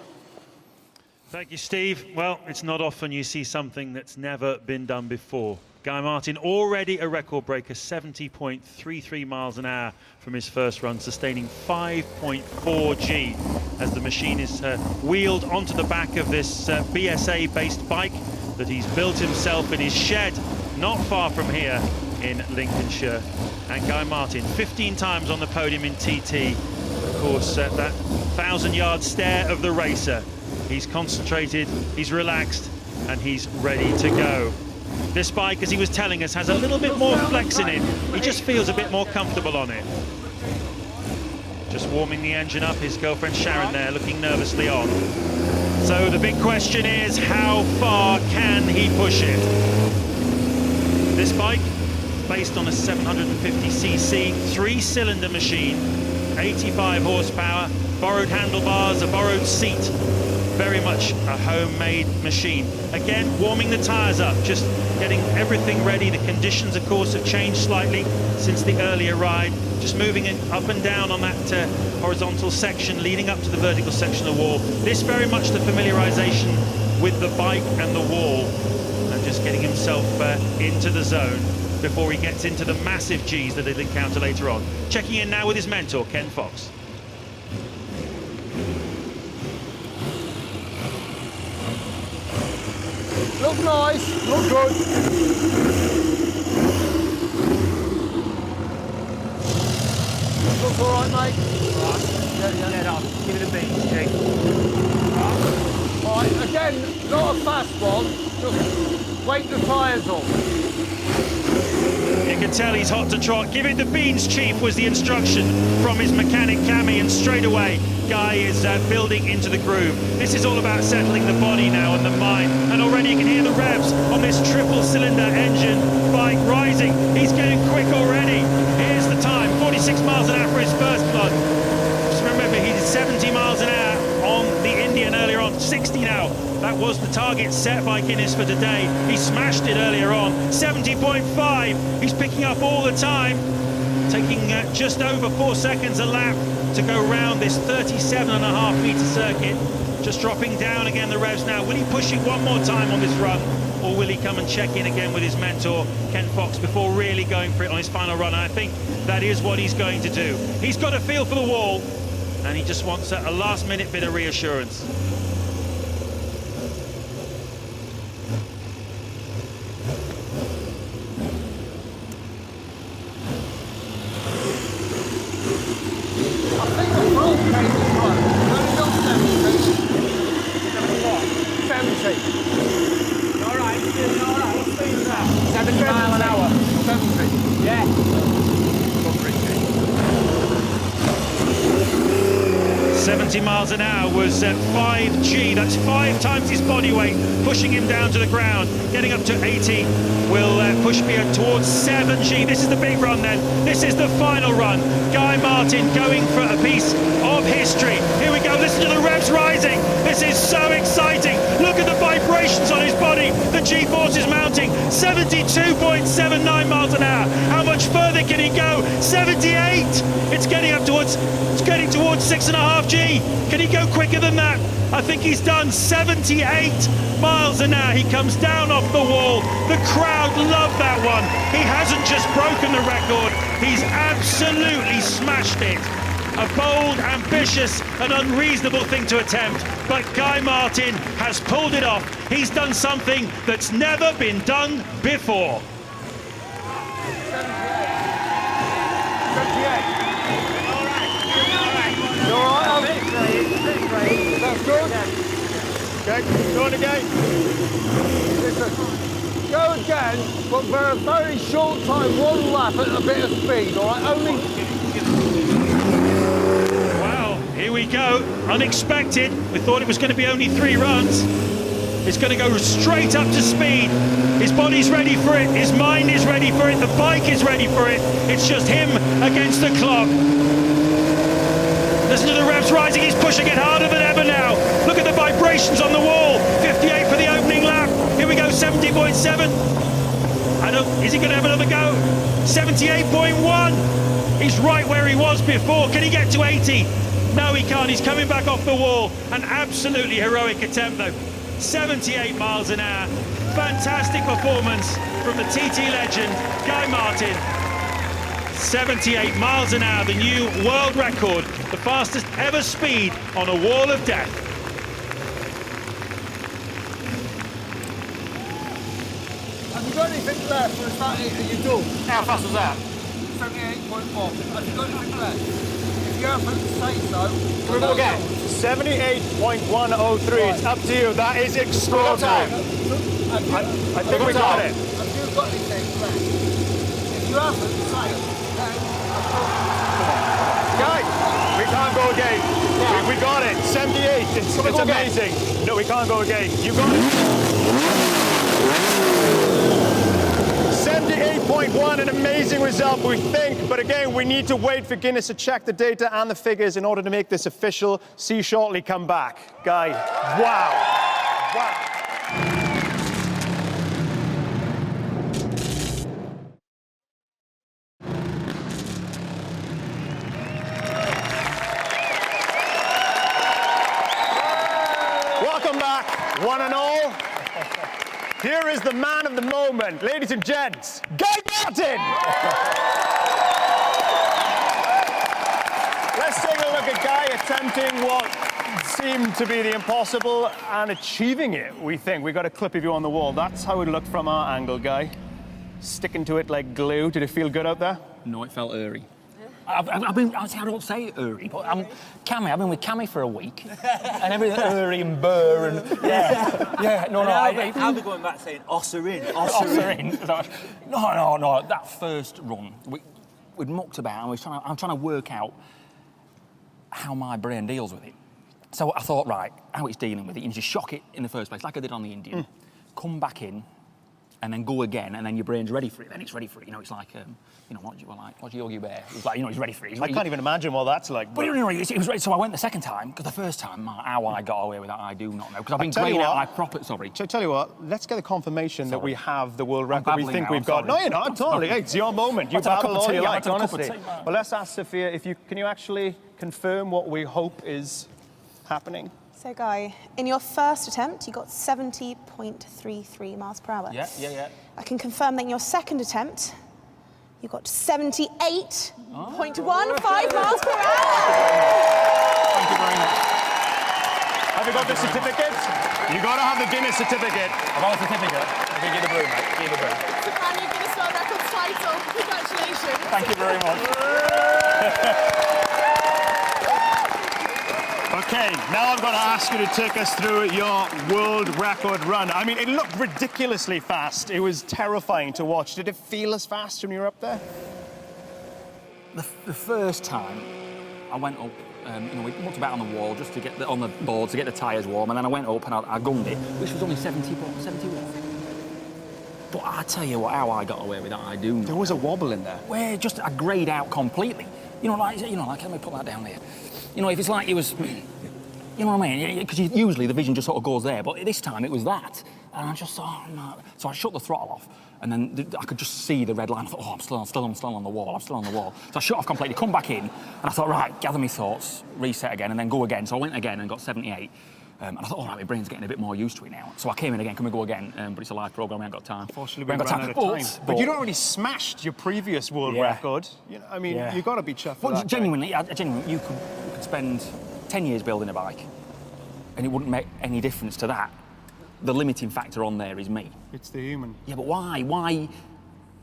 S14: Thank you, Steve. Well, it's not often you see something that's never been done before. Guy Martin, already a record breaker, 70.33 miles an hour from his first run, sustaining 5.4 G as the machine is wheeled onto the back of this BSA-based bike that he's built himself in his shed not far from here in Lincolnshire. And Guy Martin, 15 times on the podium in TT. Of course, that 1,000-yard stare of the racer. He's concentrated, he's relaxed, and he's ready to go. This bike, as he was telling us, has a little bit more flex in it. He just feels a bit more comfortable on it. Just warming the engine up, his girlfriend Sharon there looking nervously on. So the big question is, how far can he push it? This bike, based on a 750cc, 3-cylinder machine, 85 horsepower, borrowed handlebars, a borrowed seat. Very much a homemade machine. Again, warming the tyres up, just getting everything ready. The conditions, of course, have changed slightly since the earlier ride. Just moving it up and down on that horizontal section, leading up to the vertical section of the wall. This very much the familiarization with the bike and the wall, and just getting himself into the zone before he gets into the massive Gs that he'll encounter later on. Checking in now with his mentor, Ken Fox.
S4: Look nice, look good. Looks all right, mate. All right. Yeah.
S12: Dead on. Give it a beat, Jake.
S4: All right, again, not a fast one. Just wake the tyres off.
S14: You can tell he's hot to trot. Give it the beans, Chief, was the instruction from his mechanic Cammy, and straight away Guy is building into the groove. This is all about settling the body now and the mind, and already you can hear the revs on this triple-cylinder engine bike rising. He's getting quick already. Here's the time, 46 miles an hour for his first plug. Just remember, he did 70 miles an hour on the Indian earlier on, 60 now. That was the target set by Guinness for today. He smashed it earlier on, 70.5. He's picking up all the time, taking just over 4 seconds a lap to go round this 37.5-meter circuit. Just dropping down again the revs now. Will he push it one more time on this run, or will he come and check in again with his mentor, Ken Fox, before really going for it on his final run? And I think that is what he's going to do. He's got a feel for the wall, and he just wants a last-minute bit of reassurance.
S4: All right. 70 miles an hour. 70. Yeah.
S14: 70 miles an hour was 5G. That's 5 times his body weight, pushing him down to the ground. Getting up to 80 will push me towards 7G. This is the big run then. This is the final run. Guy Martin going for a piece of history. Here we go. Listen to the revs rising. This is so exciting. Look at the vibration. vibrations on his body. The G-force is mounting. 72.79 miles an hour. How much further can he go? 78. It's getting towards 6.5 G. Can he go quicker than that? I think he's done 78 miles an hour. He comes down off the wall. The crowd love that one. He hasn't just broken the record, he's absolutely smashed it. A bold, ambitious and unreasonable thing to attempt, but Guy Martin has pulled it off. He's done something that's never been done before.
S4: 78. You all right? That's good.
S1: Okay, going again.
S4: Listen, go again, but for a very short time, one lap at a bit of speed, all right? Only...
S14: Wow, here we go. Unexpected. We thought it was going to be only 3 runs. It's going to go straight up to speed. His body's ready for it. His mind is ready for it. The bike is ready for it. It's just him against the clock. Listen to the revs rising. He's pushing it harder than ever now. Look at the vibrations on the wall. 58 for the opening lap. Here we go, 70.7. Is he going to have another go? 78.1. He's right where he was before. Can he get to 80? No, he can't. He's coming back off the wall. An absolutely heroic attempt, though. 78 miles an hour. Fantastic performance from the TT legend, Guy Martin. 78 miles an hour, the new world record, the fastest ever speed on a wall of death.
S4: Have you got anything left for a start? Are you done?
S5: How fast was that?
S4: 78.4. Have you got anything left? If you haven't, say so.
S1: Can we go again? 78.103. It's up to you. That is extraordinary. I think we got it.
S4: Have you got anything left? If you haven't, say it.
S1: Guy, we can't go again. We got it. 78. It's amazing. No, we can't go again. You got it. 78.1, an amazing result, we think. But again, we need to wait for Guinness to check the data and the figures in order to make this official. See you shortly. Come back. Guy, wow. Wow. Welcome back, one and all. Here is the man of the moment, ladies and gents, Guy Martin! Let's take a look at Guy attempting what seemed to be the impossible and achieving it, we think. We've got a clip of you on the wall. That's how it looked from our angle, Guy. Sticking to it like glue. Did it feel good out there?
S5: No, it felt eerie. I don't say eerie, but Cammy, I've been with Cammy for a week, and everything eerie and burr and no.
S12: I'll be going back saying osserin.
S5: No. That first run, we'd mucked about, and I'm trying to work out how my brain deals with it. So I thought, right, how it's dealing with it, you just shock it in the first place, like I did on the Indian, come back in, and then go again, and then your brain's ready for it. Then it's ready for it. You know, it's like, what's Yogi Bear? It's like, he's ready for it.
S1: I can't even imagine what that's like.
S5: But it was ready. So I went the second time, because the first time, how I got away with that, I do not know. Because I've been greying out my proper. Sorry.
S1: Tell you what, let's get the confirmation that we have the world record. We think
S5: now,
S1: we've got. No, you're not. Totally. It's your moment. You babble all you like, honestly. Well, let's ask Sofia can you actually confirm what we hope is happening?
S7: So, Guy, in your first attempt, you got 70.33 miles per hour.
S5: Yeah.
S7: I can confirm that in your second attempt, you got 78.15 miles per hour.
S5: Thank you very much.
S1: Have you got the certificate? You got to have the Guinness certificate.
S5: I've got the certificate. Give you the broom, mate. Give you the broom.
S20: It's a brand new Guinness World Records title. Congratulations.
S5: Thank you very much.
S1: Okay, now I'm going to ask you to take us through your world record run. I mean, it looked ridiculously fast. It was terrifying to watch. Did it feel as fast when you were up there?
S5: The first time, I went up, we mucked about on the wall just to get on the board to get the tyres warm, and then I went up and I gunned it, which was only 71. But I tell you what, how I got away with that, I do know.
S1: There was a wobble in there.
S5: Where I greyed out completely. Like, let me put that down there. If it's like you was, You know what I mean? Because usually the vision just sort of goes there, but this time it was that. And I just thought, oh, no. So I shut the throttle off, and then I could just see the red line. I thought, oh, I'm still on the wall, I'm still on the wall. So I shut off completely, come back in, and I thought, right, gather my thoughts, reset again, and then go again. So I went again and got 78. And I thought, all right, my brain's getting a bit more used to it now. So I came in again, can we go again? But it's a live programme, we ain't got time.
S1: Unfortunately, we ran out of time. But you'd already smashed your previous world record. You know, I mean, you've got to be chuffed for that.
S5: Genuinely, you could spend 10 years building a bike, and it wouldn't make any difference to that. The limiting factor on there is me.
S1: It's the human.
S5: Yeah, but why? Why?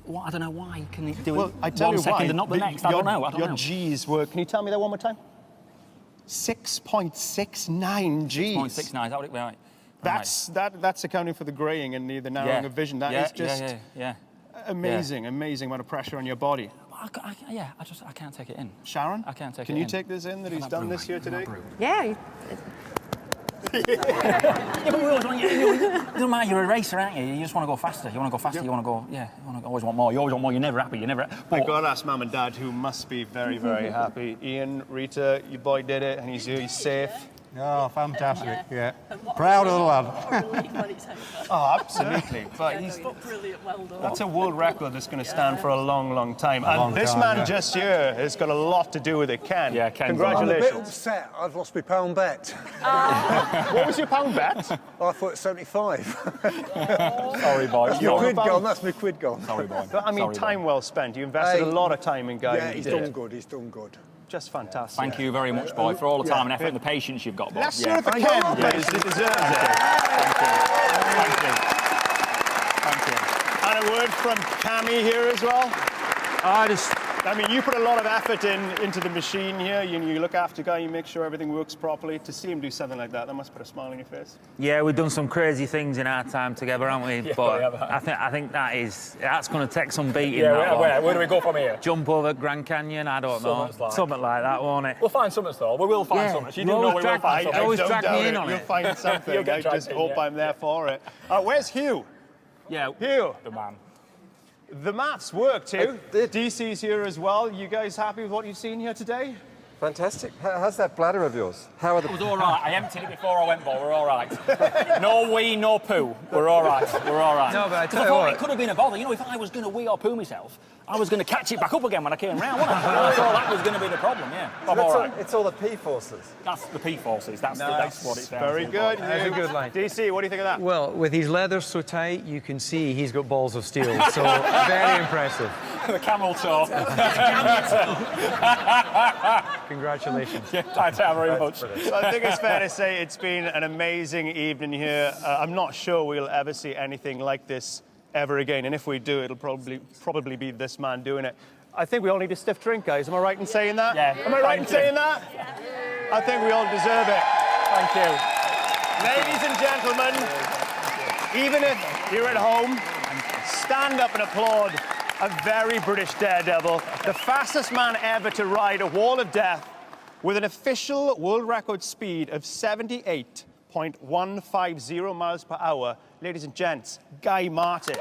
S5: I don't know why. Can it do it
S1: I tell
S5: 1
S1: you
S5: second
S1: why,
S5: and not the next? I don't know.
S1: Your G's were, can you tell me that one more time? 6.69 G's.
S5: 6.69, is that what it was? Right.
S1: That's accounting for the greying and the narrowing of vision. That is just amazing amount of pressure on your body.
S5: I can't take it in.
S1: Sharon?
S5: I can't take it
S1: in. Can
S5: in.
S1: you take this in that he's done this here today?
S13: Yeah.
S5: Yeah, but we always want it doesn't matter, you're a racer, aren't you? You just want to go faster. You want to go faster, you want to go, always want more. You always want more, you're never happy,
S1: I got to ask Mum and Dad, who must be very, very happy. Ian, Rita, your boy did it, and he's here, he's safe.
S19: Oh, fantastic, yeah. Proud of the lad.
S1: Oh, absolutely. But he's
S15: brilliant, well done.
S1: That's a world record that's going to stand for a long, long time.
S19: Long
S1: And this
S19: time,
S1: man
S19: yeah.
S1: just here has got a lot to do with it, Ken.
S5: Yeah, Ken.
S8: I'm a bit
S1: Congratulations.
S8: upset. I've lost my pound bet.
S1: What was your pound bet?
S8: I thought it's 75.
S5: Sorry, boy.
S8: Your quid gone. That's my quid gone.
S5: Sorry, boy.
S1: But, I mean, time well spent. You invested a lot of time in Guy.
S8: Yeah, he's done good. He's done good.
S1: Just fantastic.
S5: Thank you very much, boy, for all the time and effort and the patience you've got, boy.
S1: Let's hear it for Ken, please. He deserves it. Thank you. And a word from Cammy here as well. I mean, you put a lot of effort into the machine here. You look after Guy, you make sure everything works properly. To see him do something like that must put a smile on your face.
S12: Yeah, we've done some crazy things in our time together, haven't we?
S5: Yeah,
S12: but
S5: we have.
S12: I think that's going to take some beating.
S5: Yeah,
S12: that
S5: where do we go from here?
S12: Jump over Grand Canyon? I don't know. Something like that, won't it?
S5: We'll find something, though. We will find something. You do know we will find something.
S12: Always drag me in on it.
S1: You'll find something. I just hope I'm there for it. Where's Hugh?
S5: Yeah,
S1: Hugh.
S5: the man.
S1: The maths work too. DC's here as well. You guys happy with what you've seen here today?
S10: Fantastic. How's that bladder of yours? How are the...
S5: It was all right. I emptied it before I went, Bob. We're all right. No wee, no poo. We're all right. We're all right.
S3: No, but I tell you
S5: thought
S3: what.
S5: it could have been a bother. You know, if I was going to wee or poo myself, I was going to catch it back up again when I came round, wasn't I? I thought that was going to be the problem, yeah. I'm all right.
S10: It's all the P-forces.
S5: That's the P-forces. That's what it's
S1: Very good.
S3: That's a good line.
S1: DC, what do you think of that?
S3: Well, with his leather so tight, you can see he's got balls of steel. So very impressive.
S5: The camel toe.
S3: Congratulations.
S5: Yeah, thanks very much.
S1: So I think it's fair to say it's been an amazing evening here. I'm not sure we'll ever see anything like this ever again, and if we do, it'll probably be this man doing it. I think we all need a stiff drink, guys. Am I right in saying that?
S5: Yeah.
S1: Am I right in saying that? I think we all deserve it.
S5: Thank you.
S1: Ladies and gentlemen, even if you're at home, stand up and applaud a very British daredevil, the fastest man ever to ride a wall of death with an official world record speed of 78.150 miles per hour. Ladies and gents, Guy Martin.